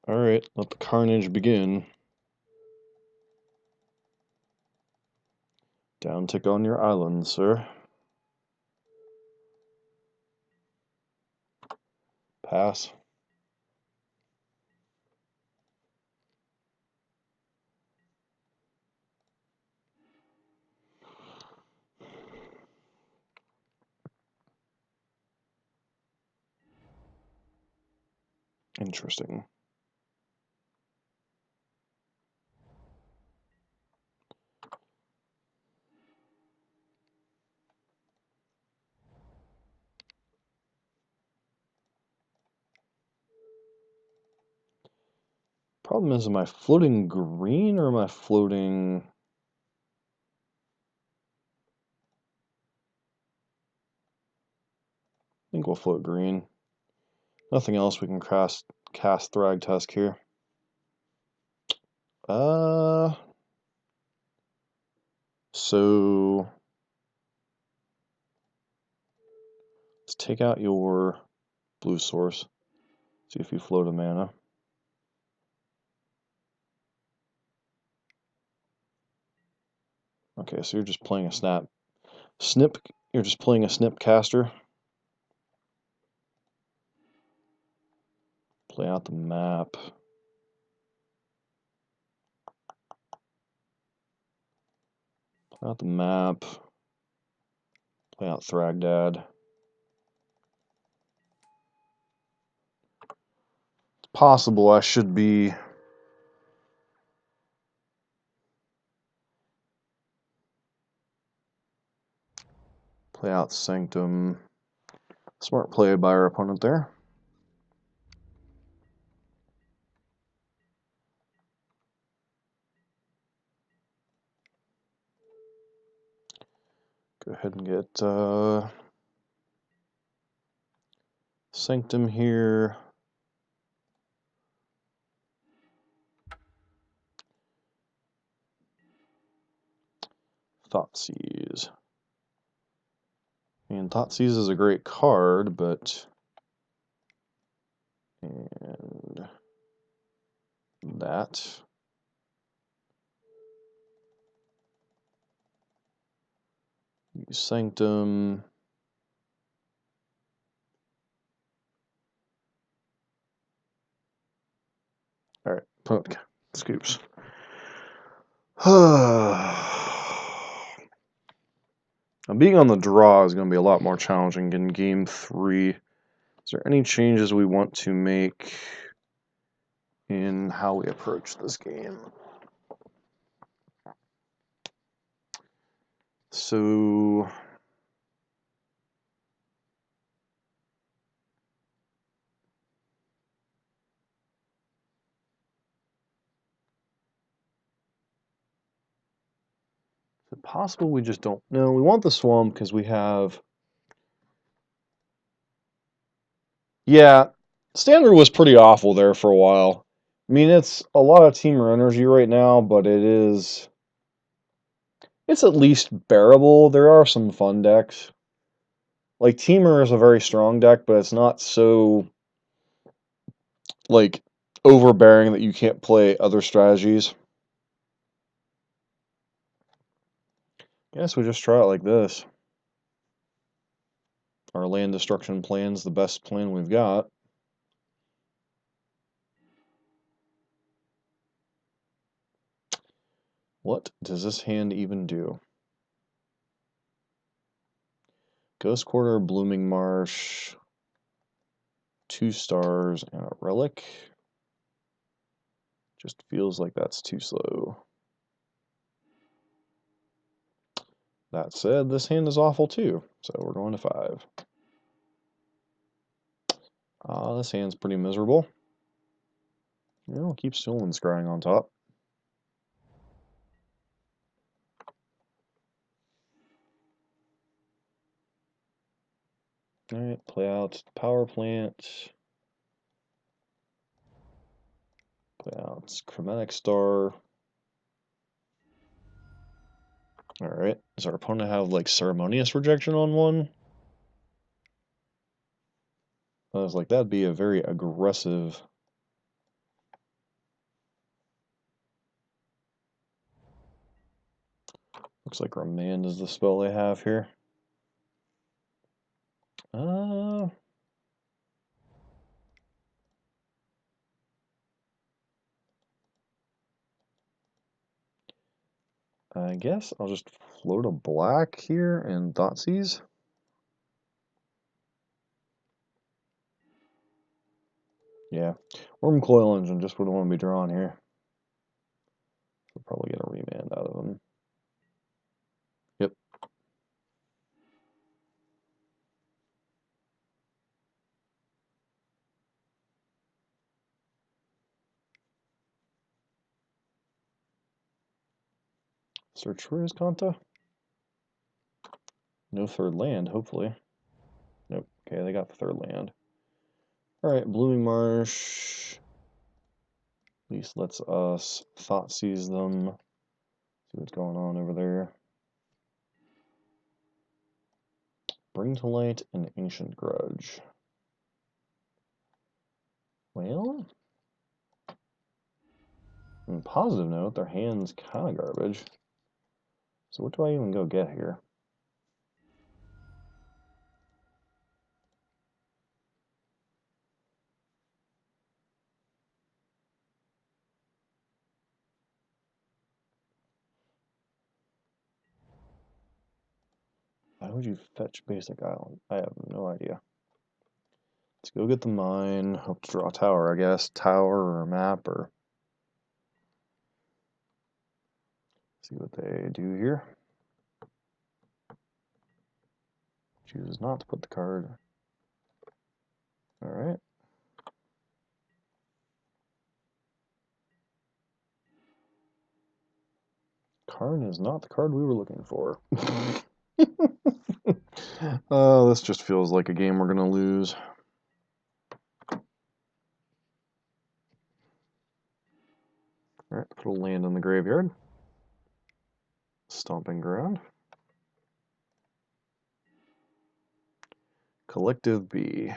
Alright, let the carnage begin. Down tick on your island, sir. Pass. Interesting. Problem is, am I floating green or am I floating... I think we'll float green. Nothing else we can cast Thragtusk here. So... Let's take out your blue source. See if you float a mana. Okay, so you're just playing a snip. You're just playing a snip caster. Play out the map. Play out the map. Play out Thragdad. It's possible I should be... Play out Sanctum. Smart play by our opponent there. Go ahead and get Sanctum here. Thoughtseize. And Thoughtseize is a great card, but... And... That... Use Sanctum. Alright, Scoops. Now, being on the draw is going to be a lot more challenging in Game 3. Is there any changes we want to make in how we approach this game? So... is it possible we just don't... No, we want the Swamp because we have... Yeah, Standard was pretty awful there for a while. I mean, it's a lot of Teamer energy right now, but it's at least bearable. There are some fun decks. Like, Teamer is a very strong deck, but it's not so, like, overbearing that you can't play other strategies. Guess we just try it like this. Our land destruction plan's the best plan we've got. What does this hand even do? Ghost Quarter, Blooming Marsh, 2 stars, and a relic. Just feels like that's too slow. That said, this hand is awful too, so we're going to 5. This hand's pretty miserable. You know, keep Stolen Scrying on top. Alright, play out Power Plant. Play out Chromatic Star. Alright, does our opponent have, like, Ceremonious Rejection on one? I was like, that'd be a very aggressive... Looks like Remand is the spell they have here. I guess I'll just float a black here and Thoughtseize. Yeah, Worm Coil Engine just wouldn't want to be drawn here. We'll probably get a remand out of him. Yep. Search for his Kanta. No third land, hopefully. Nope. Okay, they got the third land. Alright, Blooming Marsh. At least lets us Thoughtseize them. See what's going on over there. Bring to light an Ancient Grudge. Well, on a positive note, their hand's kind of garbage. So what do I even go get here? Why would you fetch Basic Island? I have no idea. Let's go get the mine. Hope to draw a tower, I guess. Tower or a map or... See what they do here. Chooses not to put the card. Alright. Karn is not the card we were looking for. This just feels like a game we're going to lose. Alright, put a land in the graveyard. Stomping Ground. Collective B.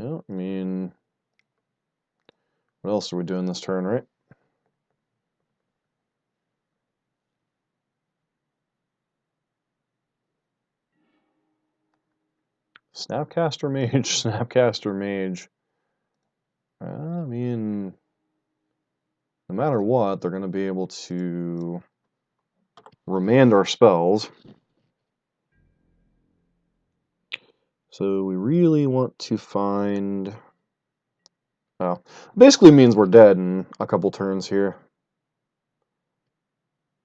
Yeah, I mean... What else are we doing this turn, right? Snapcaster Mage, Snapcaster Mage. I mean, no matter what, they're going to be able to remand our spells. So we really want to find... Well, basically means we're dead in a couple turns here.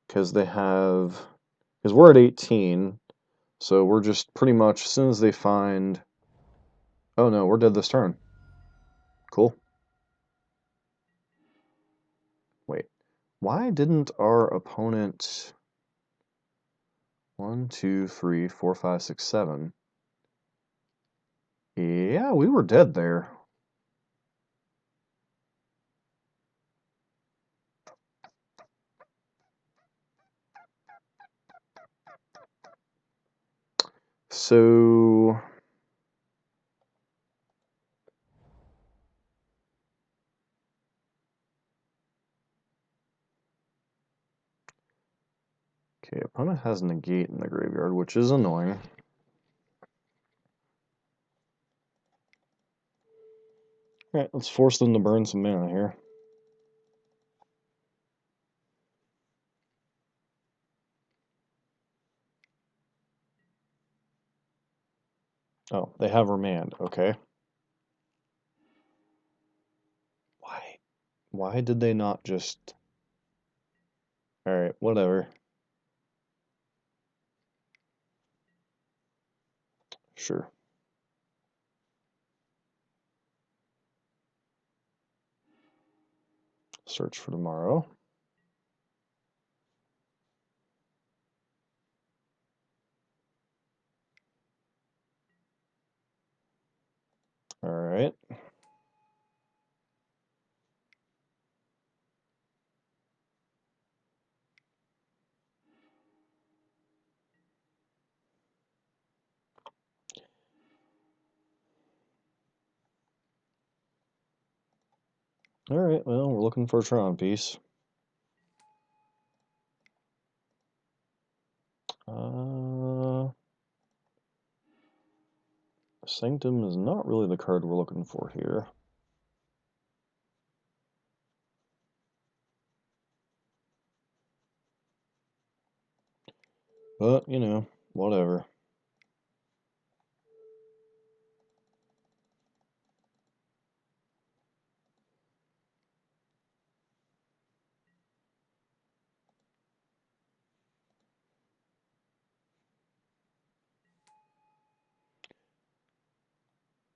Because they have... Because we're at 18, so we're just pretty much, as soon as they find... Oh no, we're dead this turn. Cool. Wait, why didn't our opponent... 1, 2, 3, 4, 5, 6, 7. Yeah, we were dead there. So... Okay, opponent has negate in the graveyard, which is annoying. Alright, let's force them to burn some mana here. Oh, they have remand, okay. Why did they not just... Alright, whatever. Sure. Search for tomorrow. Alright. Alright, well, we're looking for a Tron piece. Sanctum is not really the card we're looking for here. But, you know, whatever.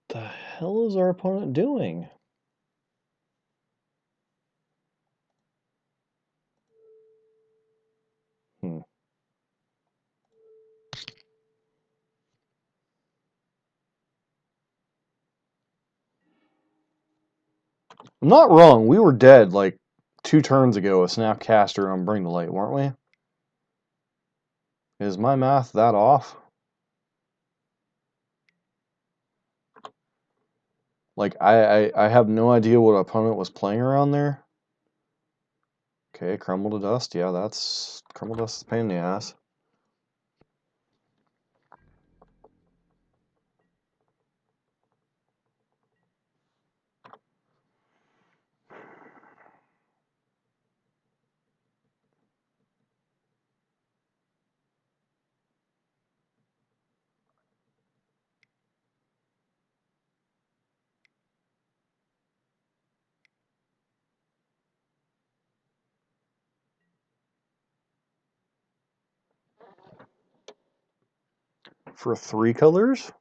The hell is our opponent doing? Hmm. I'm not wrong. We were dead like 2 turns ago with Snapcaster on Bring to Light, weren't we? Is my math that off? Like, I have no idea what opponent was playing around there. Okay, Crumble to Dust. Yeah, that's... Crumble Dust is a pain in the ass. For 3 colors?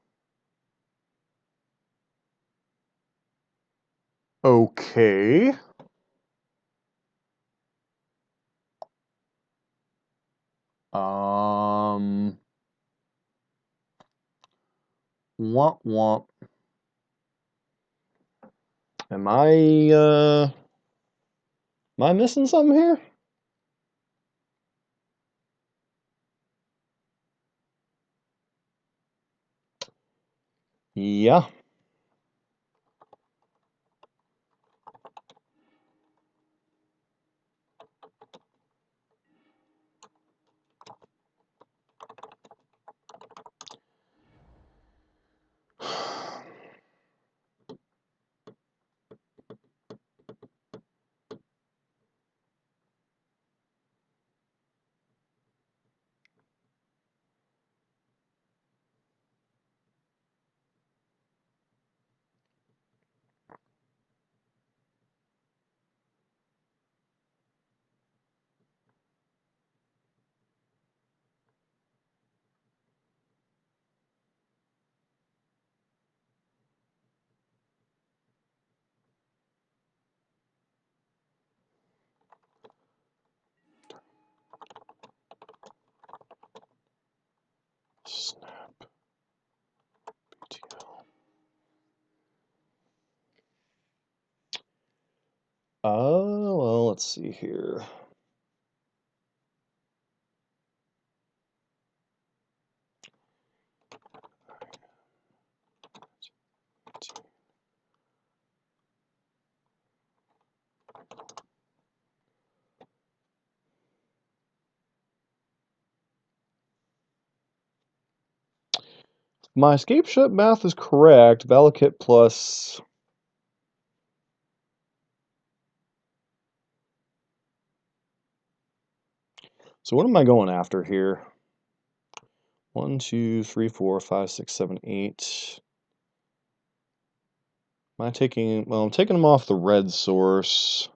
Okay. Womp womp. Am I missing something here? Yeah. Well, let's see here. My escape ship math is correct. Valakut plus... So what am I going after here? 1, 2, 3, 4, 5, 6, 7, 8. Am I taking... Well, I'm taking them off the red source.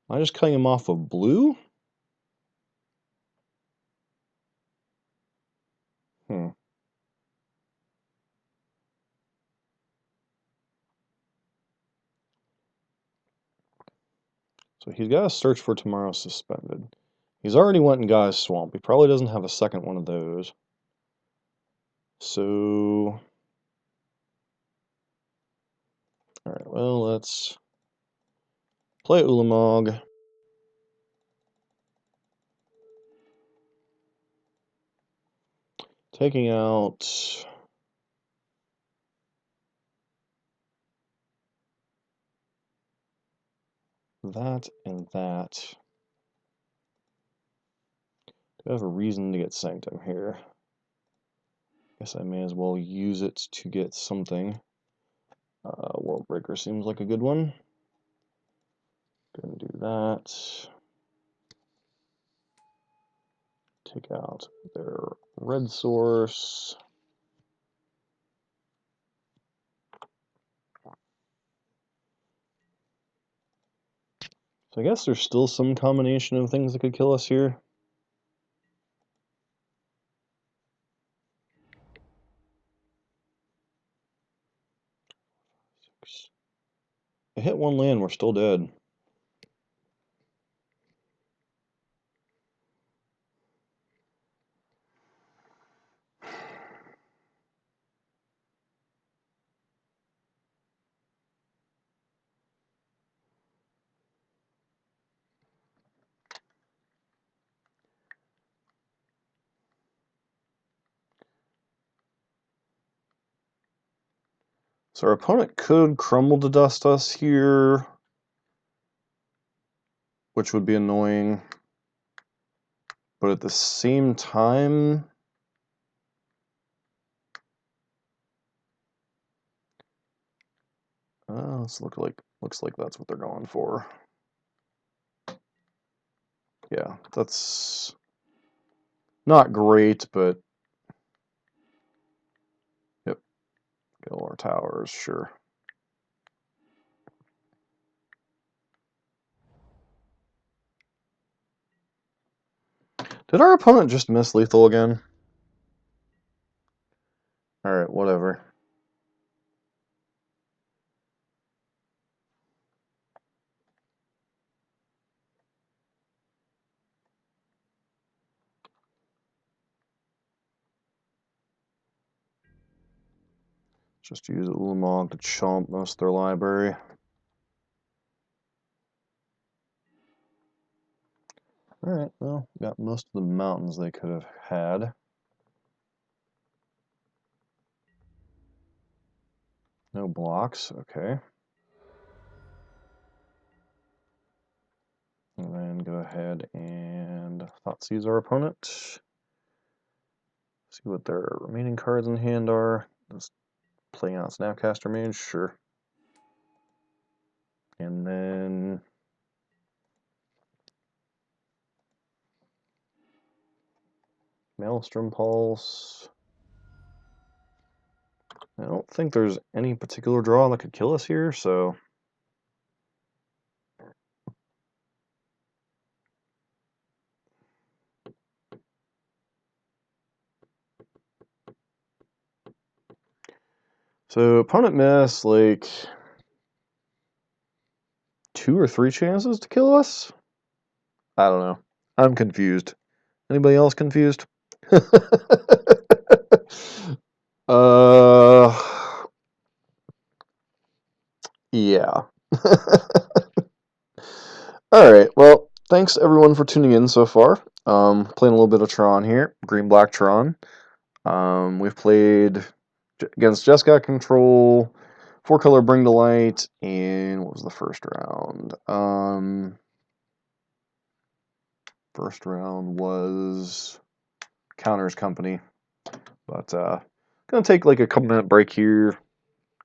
Am I just cutting them off of blue? So he's got to search for tomorrow suspended. He's already went and got his swamp. He probably doesn't have a second one of those. So... Alright, well, let's play Ulamog. Taking out... that and that. Do I have a reason to get Sanctum here? Guess I may as well use it to get something. World Breaker seems like a good one. Gonna do that. Take out their red source. So I guess there's still some combination of things that could kill us here. I hit one land, we're still dead. So our opponent could crumble to dust us here, which would be annoying. But at the same time, looks like that's what they're going for. Yeah, that's not great, but yep, get all our towers, sure. Did our opponent just miss lethal again? Alright, whatever. Just use Ulamog to chomp most of their library. Alright, well, got most of the mountains they could have had. No blocks, okay. And then go ahead and Thoughtseize our opponent. See what their remaining cards in hand are. Just playing out Snapcaster Mage, sure. And then Maelstrom Pulse. I don't think there's any particular draw that could kill us here, so... So opponent missed like 2 or 3 chances to kill us? I don't know. I'm confused. Anybody else confused? Yeah. Alright, well, thanks everyone for tuning in so far. Playing a little bit of Tron here, green-black Tron. We've played against Jessica Control, 4-color Bring to Light, and what was the first round? First round was Counters Company. But gonna take like a couple minute break here,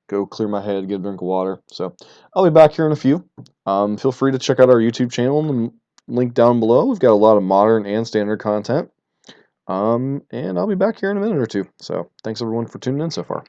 go clear my head, get a drink of water. So I'll be back here in a few. Feel free to check out our YouTube channel and the link down below. We've got a lot of modern and standard content. And I'll be back here in a minute or two. So thanks everyone for tuning in so far.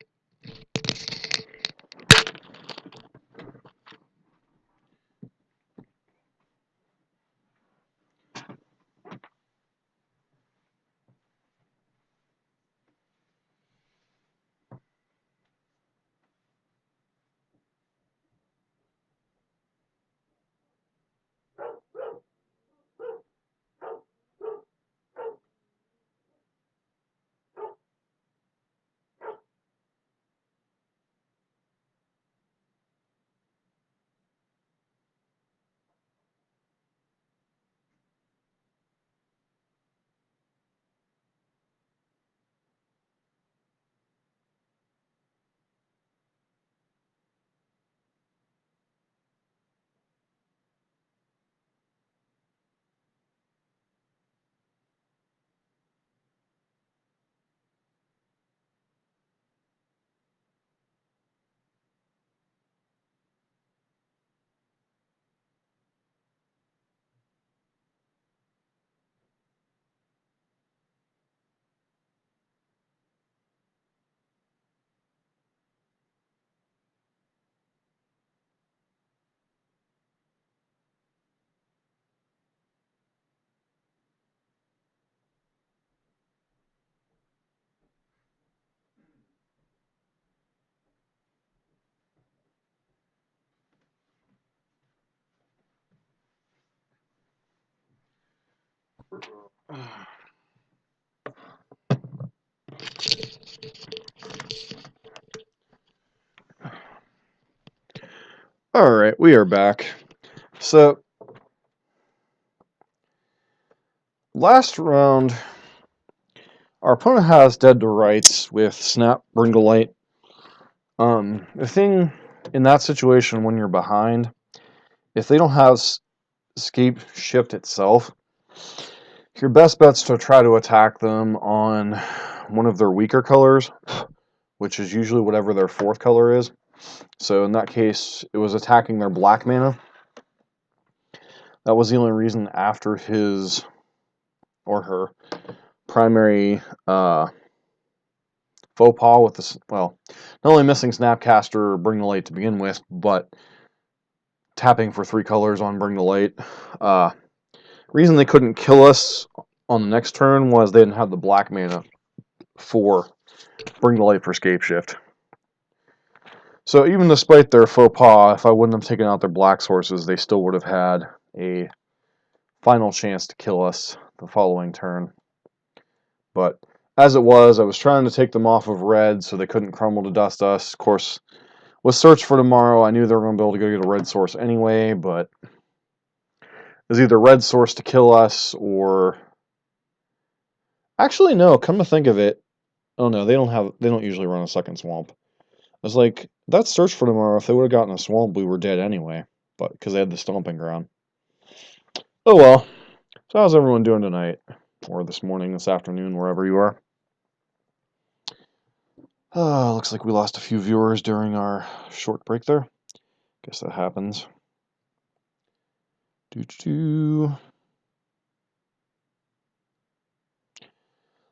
Alright, we are back. So last round, our opponent has Dead to Rights with Snap, Bring to Light. The thing in that situation when you're behind, if they don't have Escape Shift itself, your best bet's to try to attack them on one of their weaker colors, which is usually whatever their fourth color is. So in that case, it was attacking their black mana. That was the only reason after his or her primary faux pas with this, well, not only missing Snapcaster or Bring the Light to begin with, but tapping for 3 colors on Bring the Light. Reason they couldn't kill us on the next turn was they didn't have the black mana for Bring the Light for Escape Shift. So even despite their faux pas, if I wouldn't have taken out their black sources, they still would have had a final chance to kill us the following turn. But as it was, I was trying to take them off of red so they couldn't crumble to dust us. Of course, with Search for Tomorrow, I knew they were going to be able to go get a red source anyway, but it was either red source to kill us or... Actually, no, come to think of it, oh no, they don't usually run a second swamp. I was like, that's Search for Tomorrow. If they would have gotten a swamp, we were dead anyway, but because they had the stomping ground. Oh well. So how's everyone doing tonight? Or this morning, this afternoon, wherever you are? Looks like we lost a few viewers during our short break there. Guess that happens.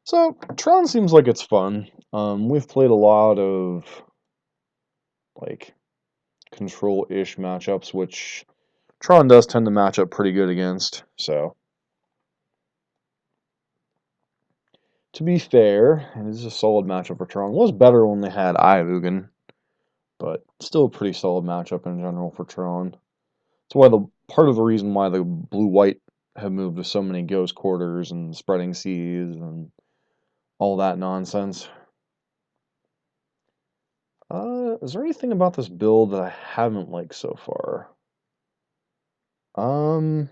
So, Tron seems like it's fun. We've played a lot of, like, control-ish matchups, which Tron does tend to match up pretty good against, so... To be fair, and this is a solid matchup for Tron. It was better when they had Iovugan, but still a pretty solid matchup in general for Tron. That's why part of the reason why the blue-white have moved to so many ghost quarters and spreading seas and all that nonsense. Is there anything about this build that I haven't liked so far? Um,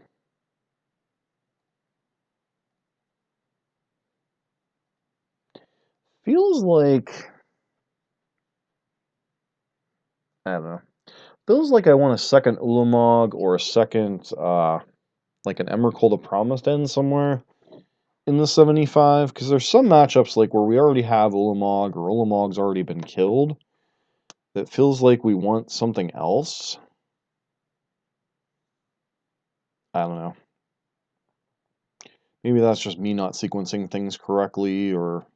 feels like, I don't know. Feels like I want a second Ulamog or a second, like an Emrakul the Promised End somewhere in the 75, because there's some matchups like where we already have Ulamog or Ulamog's already been killed that feels like we want something else. I don't know. Maybe that's just me not sequencing things correctly or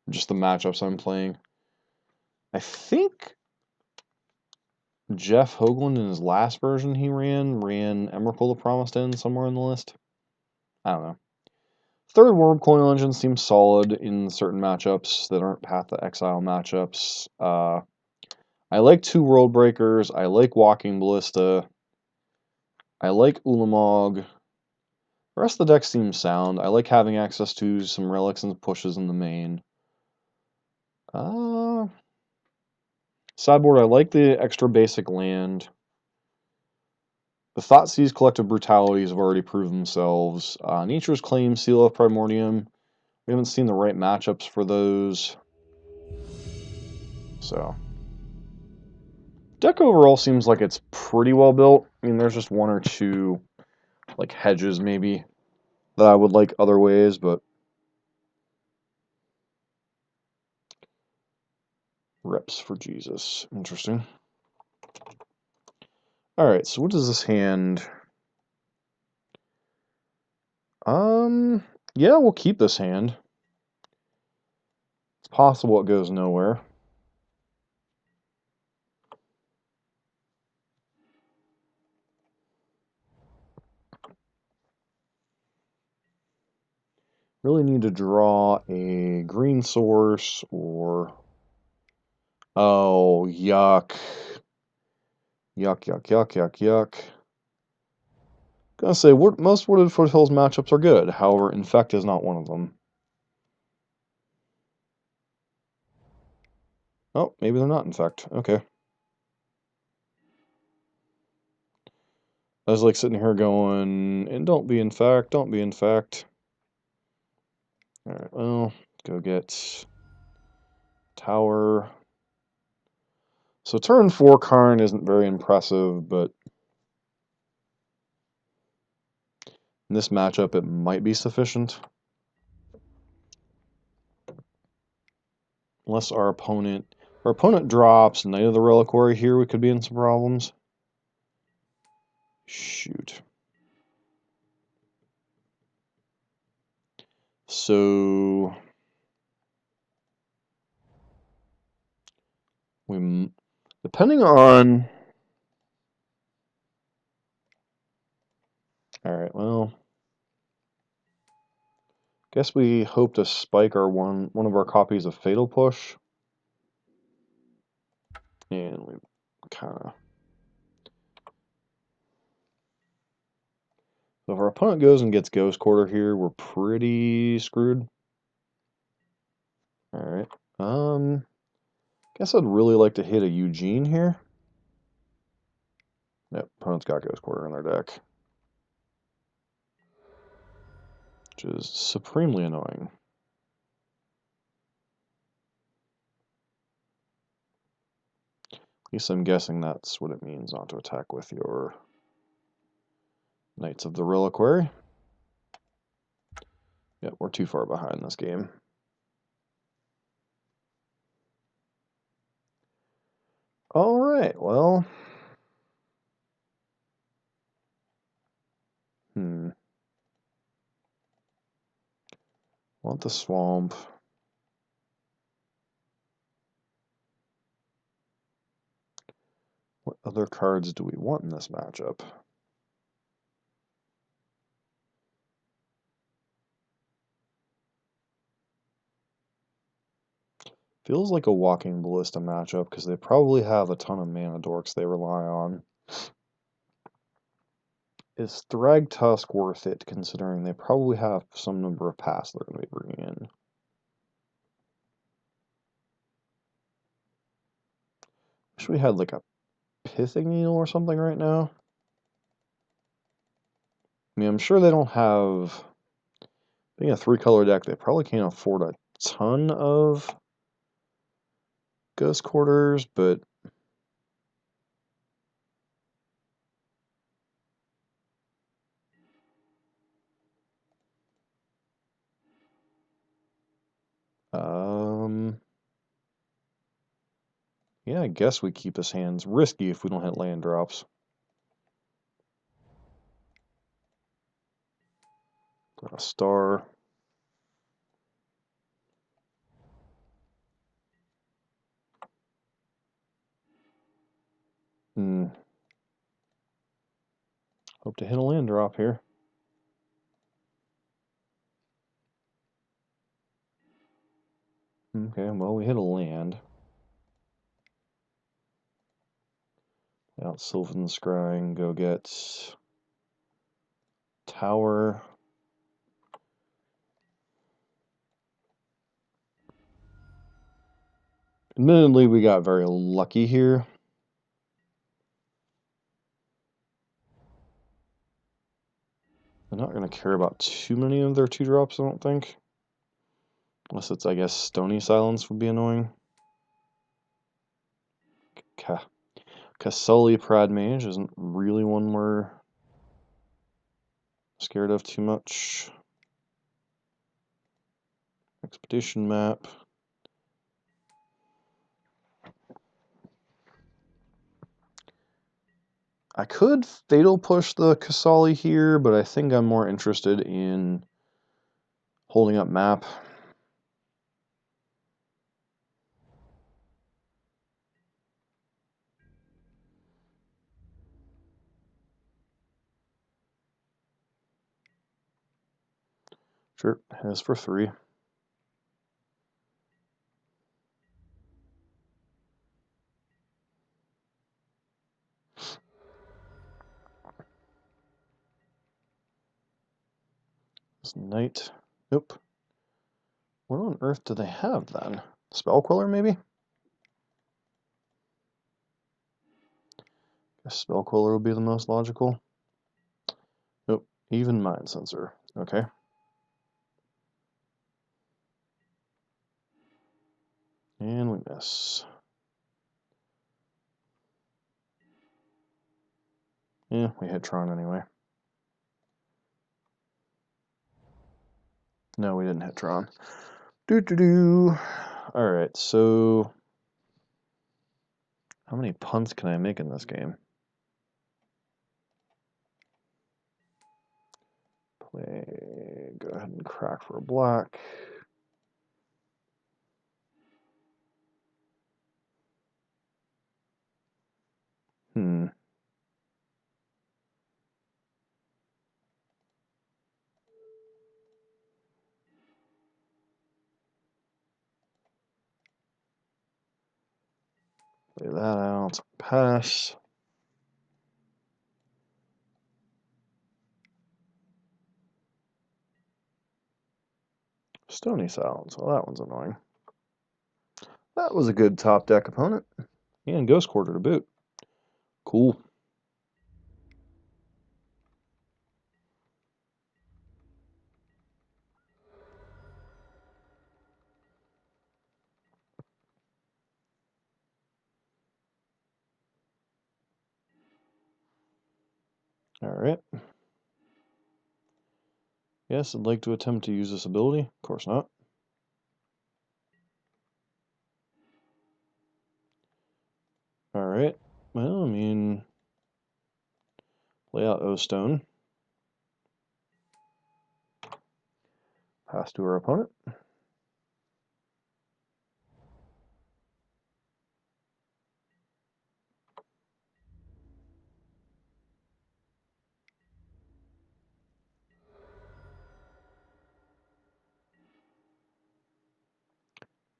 just the matchups I'm playing. I think Jeff Hoagland in his last version he ran Emrakul the Promised End somewhere in the list. I don't know. Third World Coin Legend seems solid in certain matchups that aren't Path to Exile matchups. I like two World Breakers. I like Walking Ballista. I like Ulamog. The rest of the deck seems sound. I like having access to some relics and pushes in the main. Sideboard, I like the extra basic land. The Thoughtseize Collective Brutalities have already proven themselves. Nature's Claim, Seal of Primordium. We haven't seen the right matchups for those. So, deck overall seems like it's pretty well built. I mean, there's just one or two, like, hedges maybe that I would like other ways, but reps for Jesus. Interesting. Alright, so what does this hand... Yeah, we'll keep this hand. It's possible it goes nowhere. Really need to draw a green source or... Oh, yuck. Yuck, yuck, yuck, yuck, yuck. Gonna say, most Wooded Foothills matchups are good. However, Infect is not one of them. Oh, maybe they're not Infect. Okay. I was like sitting here going, and don't be Infect, don't be Infect. Alright, well, go get Tower. So turn 4 Karn isn't very impressive, but in this matchup it might be sufficient. Unless our opponent drops Knight of the Reliquary here, we could be in some problems. Shoot. So we, depending on... Alright, well... Guess we hope to spike our one of our copies of Fatal Push. And we kind of... So if our opponent goes and gets Ghost Quarter here, we're pretty screwed. Alright. Guess I'd really like to hit a Eugene here. Yep, opponent's got Ghost Quarter in their deck. Which is supremely annoying. At least I'm guessing that's what it means not to attack with your Knights of the Reliquary. Yep, we're too far behind this game. Alright, well... Want the Swamp. What other cards do we want in this matchup? Feels like a Walking Ballista matchup because they probably have a ton of mana dorks they rely on. Is Thragtusk worth it considering they probably have some number of paths they're going to be bringing in? Wish we had like a Pithing Needle or something right now. I mean, I'm sure they don't have... Being a 3-color deck, they probably can't afford a ton of Ghost Quarters, but... Yeah, I guess we keep his hands risky if we don't hit land drops. A star. Hope to hit a land drop here. Okay, well, we hit a land. Out Sylvan Scrying, go get Tower. Admittedly, we got very lucky here. I'm not going to care about too many of their 2-drops, I don't think. Unless it's, I guess, Stony Silence would be annoying. Kasuli Prad Mage isn't really one we're scared of too much. Expedition Map. I could Fatal Push the Kasali here, but I think I'm more interested in holding up map. Sure, has for 3. This Knight. Nope. What on earth do they have then? Spell Queller, maybe? Guess Spell Queller would be the most logical. Nope. Even Mind Sensor. Okay. And we miss. Yeah, we hit Tron anyway. No, we didn't hit Tron. Alright, so... How many punts can I make in this game? Play... Go ahead and crack for a black. Play that out. Pass. Stony Silence. Well, that one's annoying. That was a good top deck opponent. And Ghost Quarter to boot. Cool. Alright. Yes, I'd like to attempt to use this ability. Of course not. Alright. Well, I mean... Play out O-Stone. Pass to our opponent.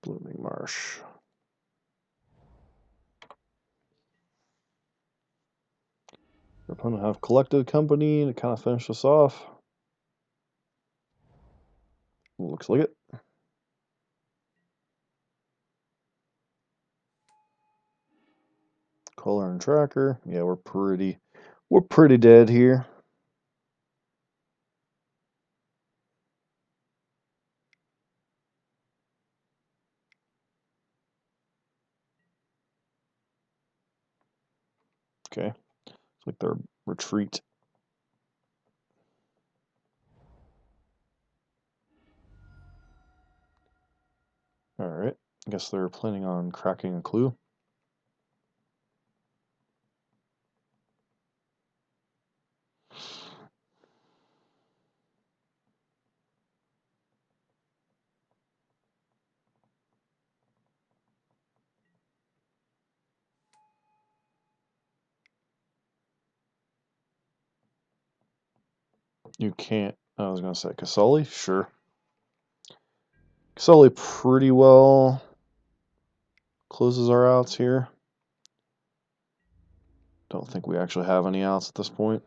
Blooming Marsh. Your opponent have collected company to kind of finish this off. Looks like it. Color and tracker. Yeah, we're pretty dead here. Okay. It's like their retreat. Alright. I guess they're planning on cracking a clue. You can't. I was going to say Casali? Sure. Casali pretty well closes our outs here. Don't think we actually have any outs at this point.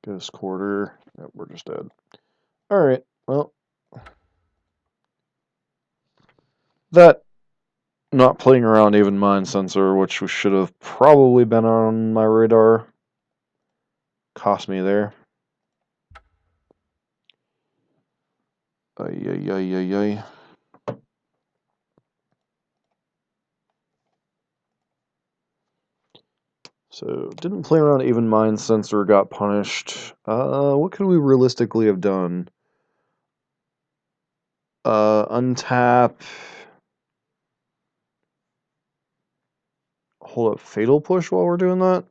Ghost Quarter. Yep, we're just dead. Alright, well. That not playing around even Mind Sensor, which should have probably been on my radar, cost me there. Ay, ay, ay, ay, ay. So, didn't play around even Mind Sensor, got punished. What could we realistically have done? Untap. Hold up Fatal Push while we're doing that?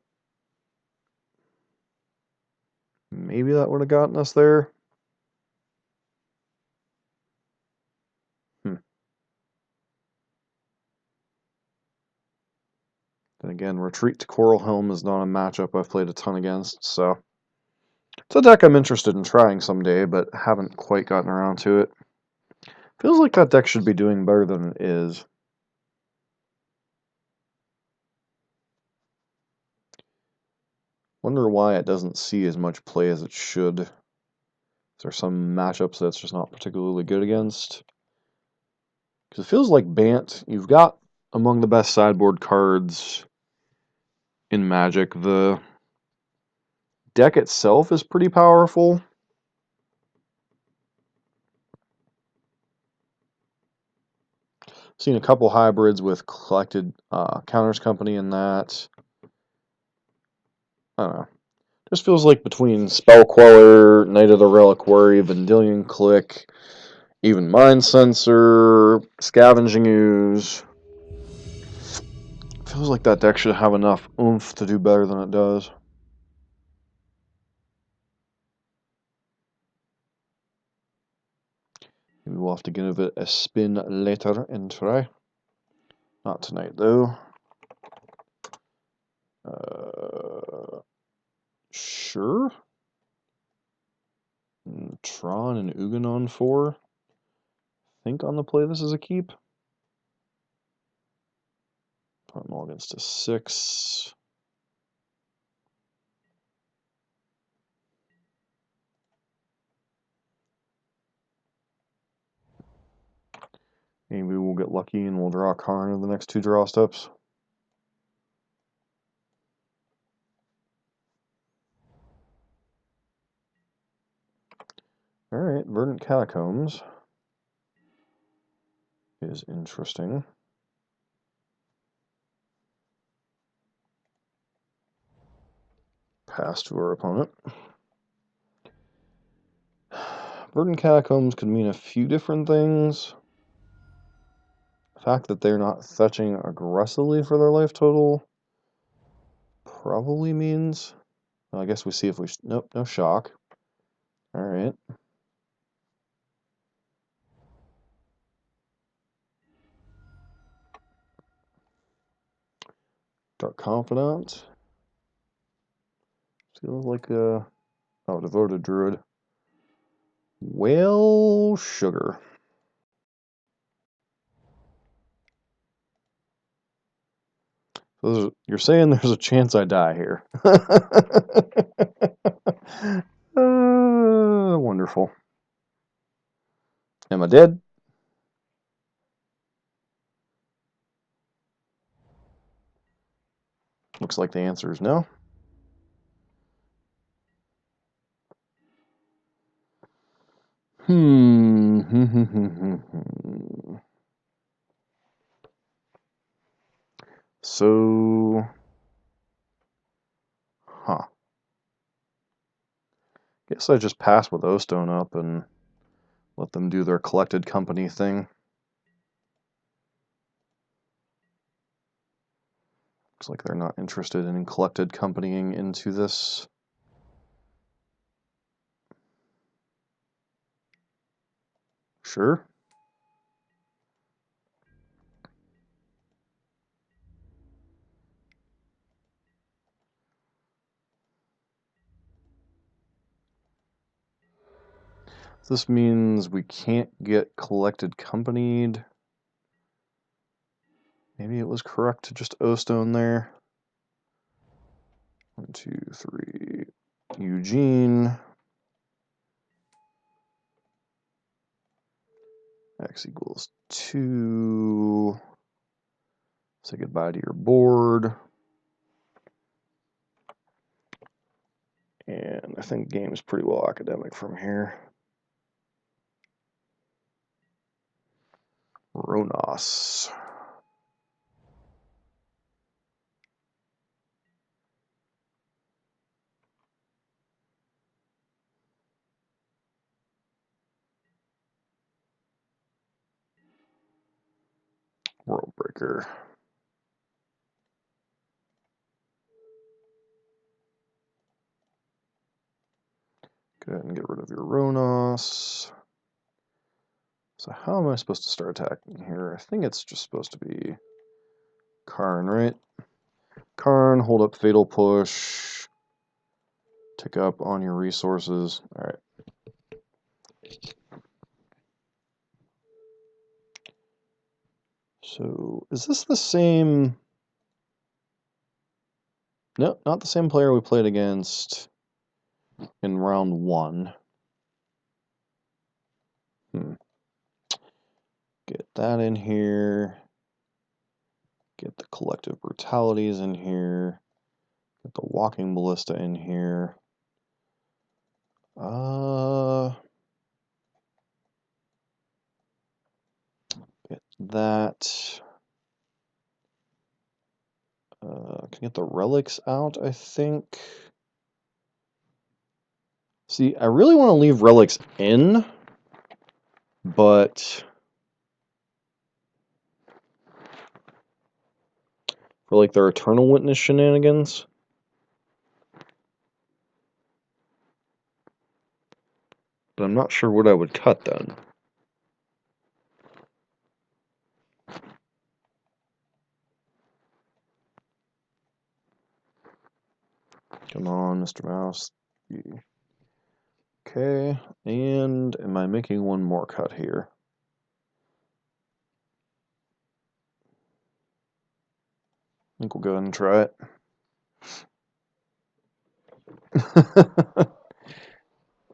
Maybe that would have gotten us there. Then again, Retreat to Coral Helm is not a matchup I've played a ton against, so it's a deck I'm interested in trying someday, but haven't quite gotten around to it. Feels like that deck should be doing better than it is. Wonder why it doesn't see as much play as it should. Is there some matchups that's just not particularly good against? Because it feels like Bant, you've got among the best sideboard cards in Magic. The deck itself is pretty powerful. Seen a couple hybrids with collected Counters Company in that. I don't know. Just feels like between Spell Queller, Knight of the Reliquary, Vendilion Click, even Mind Sensor, Scavenging Ooze. Feels like that deck should have enough oomph to do better than it does. Maybe we'll have to give it a spin later and try. Not tonight, though. Sure. Tron and Ugin on 4. Think on the play this is a keep. Put them all against a 6. Maybe we'll get lucky and we'll draw a Karn in the next 2 draw steps. Alright, Verdant Catacombs is interesting. Pass to our opponent. Verdant Catacombs could mean a few different things. The fact that they're not fetching aggressively for their life total probably means... Well, I guess we see if we... Nope, no shock. Alright. Dark Confidant. Feels like a... Oh, Devoted Druid. Whale Sugar. You're saying there's a chance I die here. Wonderful. Am I dead? Looks like the answer is no. So, huh. Guess I just pass with O-Stone up and let them do their collected company thing. Looks like they're not interested in collected companying into this. Sure. This means we can't get collected companied. Maybe it was correct to just O-Stone there. 1, 2, 3. Eugene. X equals 2. Say goodbye to your board. And I think game's pretty well academic from here. Ronos. World Breaker. Go ahead and get rid of your Ronos. So how am I supposed to start attacking here? I think it's just supposed to be Karn, right? Karn, hold up Fatal Push. Tick up on your resources. Alright. So, is this the same... No, not the same player we played against in round 1. Get that in here. Get the Collective Brutalities in here. Get the Walking Ballista in here. Get that. Can get the relics out, I think. See, I really want to leave relics in, but for like their Eternal Witness shenanigans. But I'm not sure what I would cut then. Come on, Mr. Mouse. Okay, and am I making one more cut here? I think we'll go ahead and try it.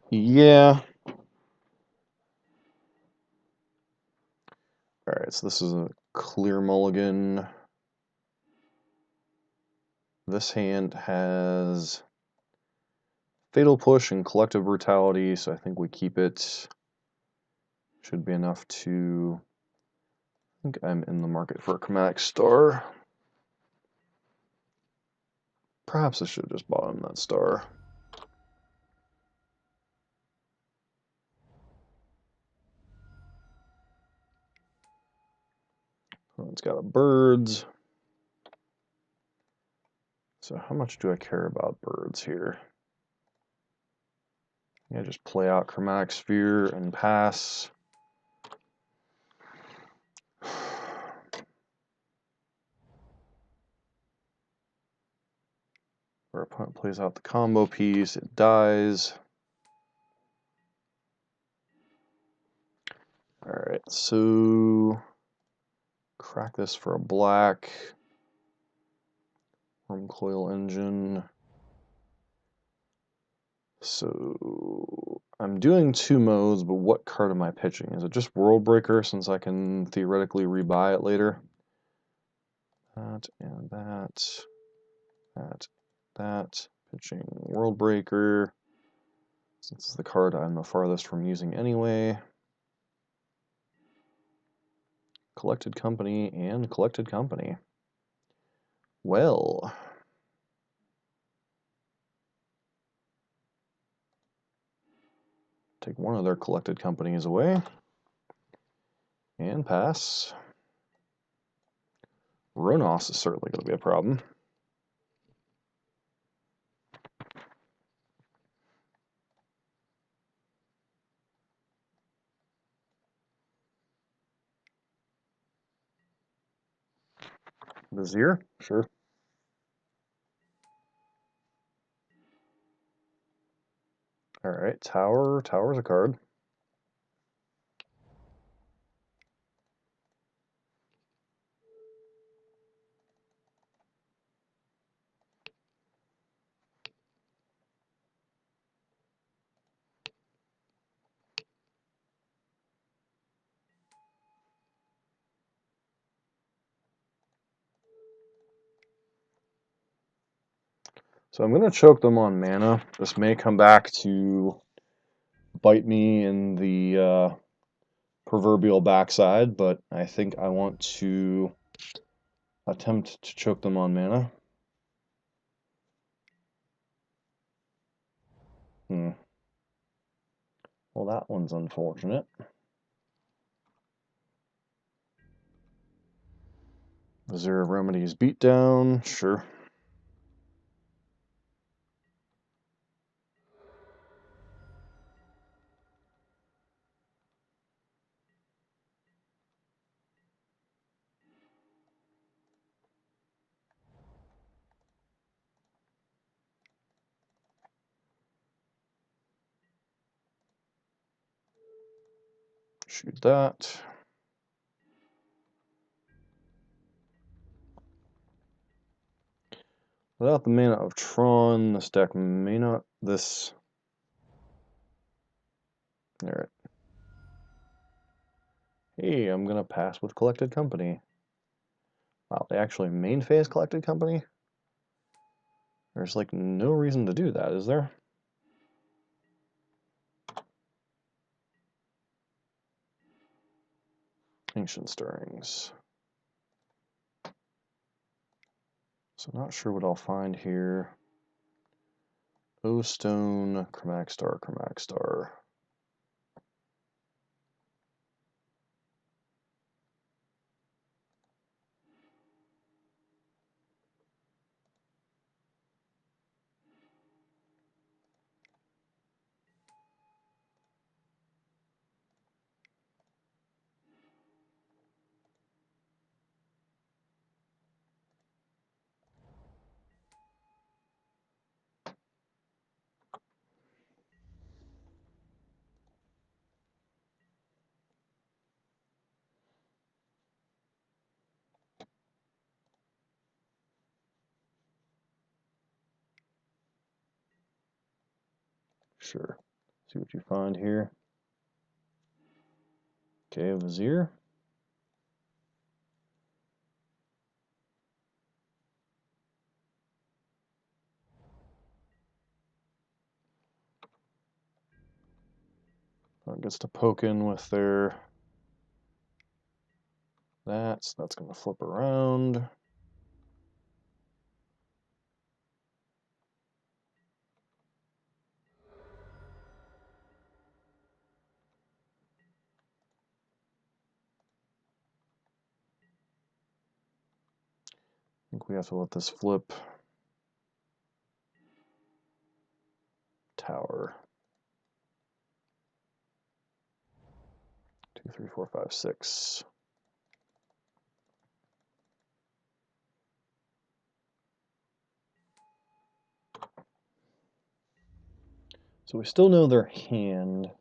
Yeah. Alright, so this is a clear mulligan. This hand has Fatal Push and Collective Brutality, so I think we keep it. Should be enough to... I think I'm in the market for a Chromatic Star. Perhaps I should have just bought him that star. Oh, it's got a birds. So how much do I care about birds here? Yeah, just play out Chromatic Sphere and pass. Our opponent plays out the combo piece, it dies. Alright, so crack this for a black. Worm Coil Engine. So I'm doing 2 modes, but what card am I pitching? Is it just World Breaker since I can theoretically rebuy it later? That and that. That. Pitching World Breaker. Since it's the card I'm the farthest from using anyway. Collected Company and Collected Company. Well, take one of their collected companies away and pass. Ronos is certainly going to be a problem. Vizier, sure. All right, Tower. Tower's a card. So I'm going to choke them on mana. This may come back to bite me in the proverbial backside, but I think I want to attempt to choke them on mana. Well, that one's unfortunate. Vizier of Remedies beatdown, sure. Shoot that. Without the mana of Tron, this deck may not... This... Alright. Hey, I'm gonna pass with Collected Company. Wow, they actually main phase Collected Company? There's like no reason to do that, is there? Ancient Stirrings. So not sure what I'll find here. O Stone, Chromatic Star, Chromatic Star. Sure. See what you find here. Okay, Vizier. Gets to poke in with their... That's going to flip around. I think we have to let this flip. Tower. 2, 3, 4, 5, 6. So we still know their hand.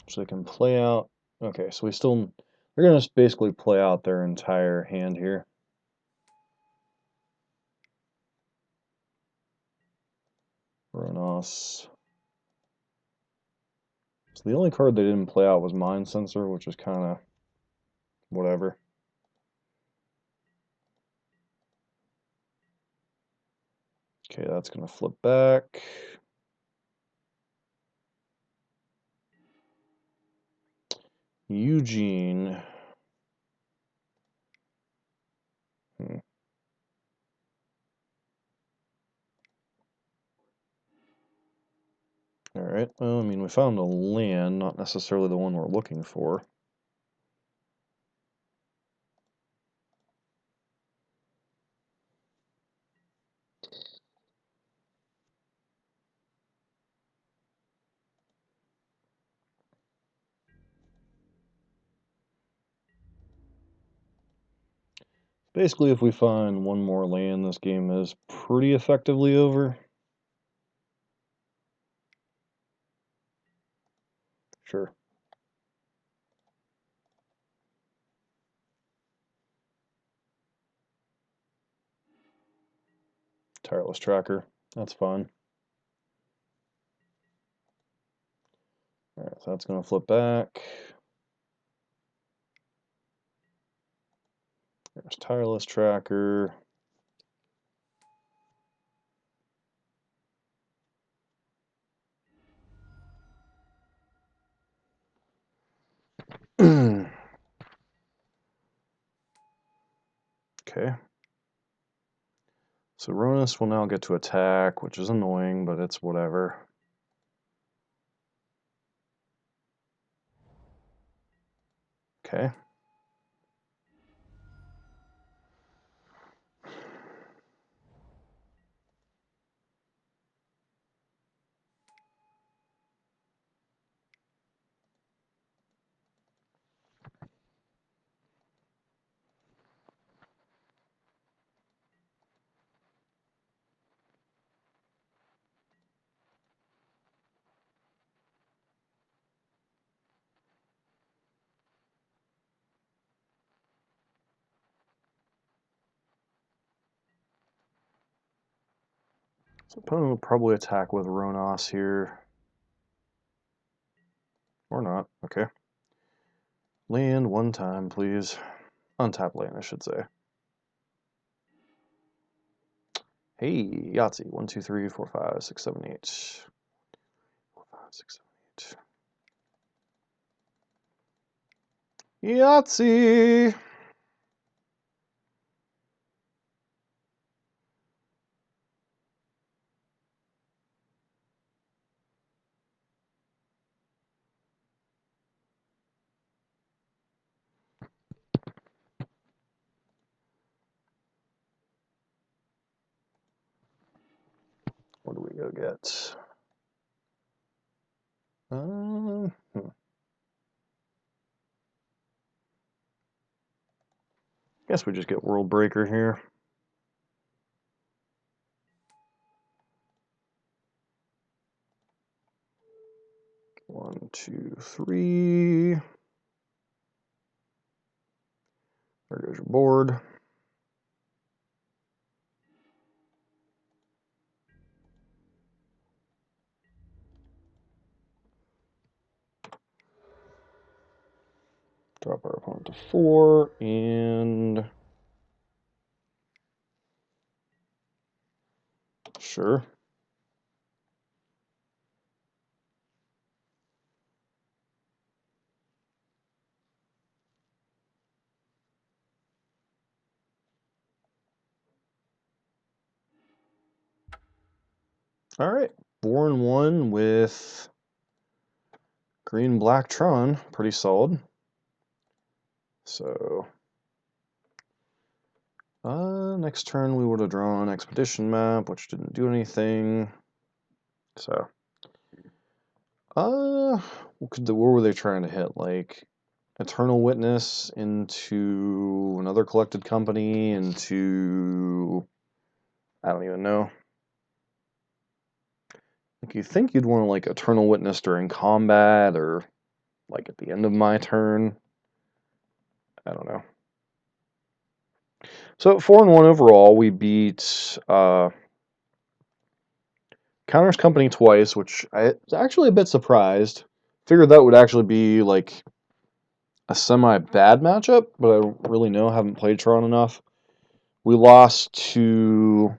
So they can play out. Okay, so we still... They're going to basically play out their entire hand here. Ronos. So the only card they didn't play out was Mind Sensor, which is kind of whatever. Okay, that's going to flip back. Eugene. Alright, well, I mean, we found a land, not necessarily the one we're looking for. Basically, if we find one more land, this game is pretty effectively over. Sure. Tireless Tracker. That's fine. Alright, so that's going to flip back. There's Tireless Tracker. Okay. So Ronus will now get to attack, which is annoying, but it's whatever. Okay. So opponent will probably attack with Ronos here. Or not. Okay. Land one time, please. Untap land, I should say. Hey, Yahtzee. 1, 2, 3, 4, 5, 6, 7, 8. 4, 5, 6, 7, 8. Yahtzee! What do we go get? Guess we just get World Breaker here. One, two, three. There goes your board. Drop our opponent to 4, and sure. All right, 4-1 with green-black Tron, pretty solid. So, next turn we would have drawn Expedition Map, which didn't do anything. So, what were they trying to hit? Like, Eternal Witness into another collected company, into, I don't even know. Like, you think you'd want to, like, Eternal Witness during combat, or, like, at the end of my turn. I don't know. So, 4-1 overall, we beat, Counters Company twice, which I was actually a bit surprised. Figured that would actually be, like, a semi-bad matchup, but I really know, haven't played Tron enough. We lost to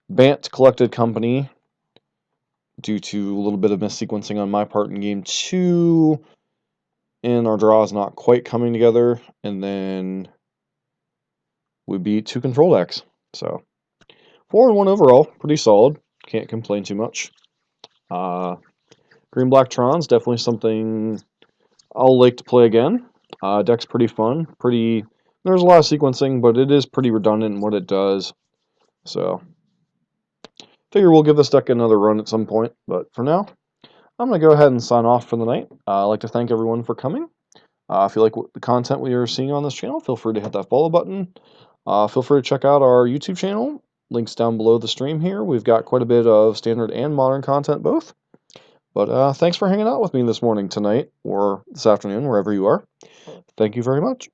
Bant Collected Company due to a little bit of missequencing on my part in Game 2. and our draw is not quite coming together, and then we beat 2 control decks. So 4-1 overall, pretty solid. Can't complain too much. Green Black Tron's definitely something I'll like to play again. Deck's pretty fun. There's a lot of sequencing, but it is pretty redundant in what it does. So figure we'll give this deck another run at some point. But for now, I'm going to go ahead and sign off for the night. I'd like to thank everyone for coming. If you like the content we are seeing on this channel, feel free to hit that follow button. Feel free to check out our YouTube channel. Links down below the stream here. We've got quite a bit of standard and modern content both. But thanks for hanging out with me this morning, tonight, or this afternoon, wherever you are. Thank you very much,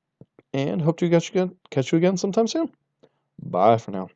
and hope to catch you again sometime soon. Bye for now.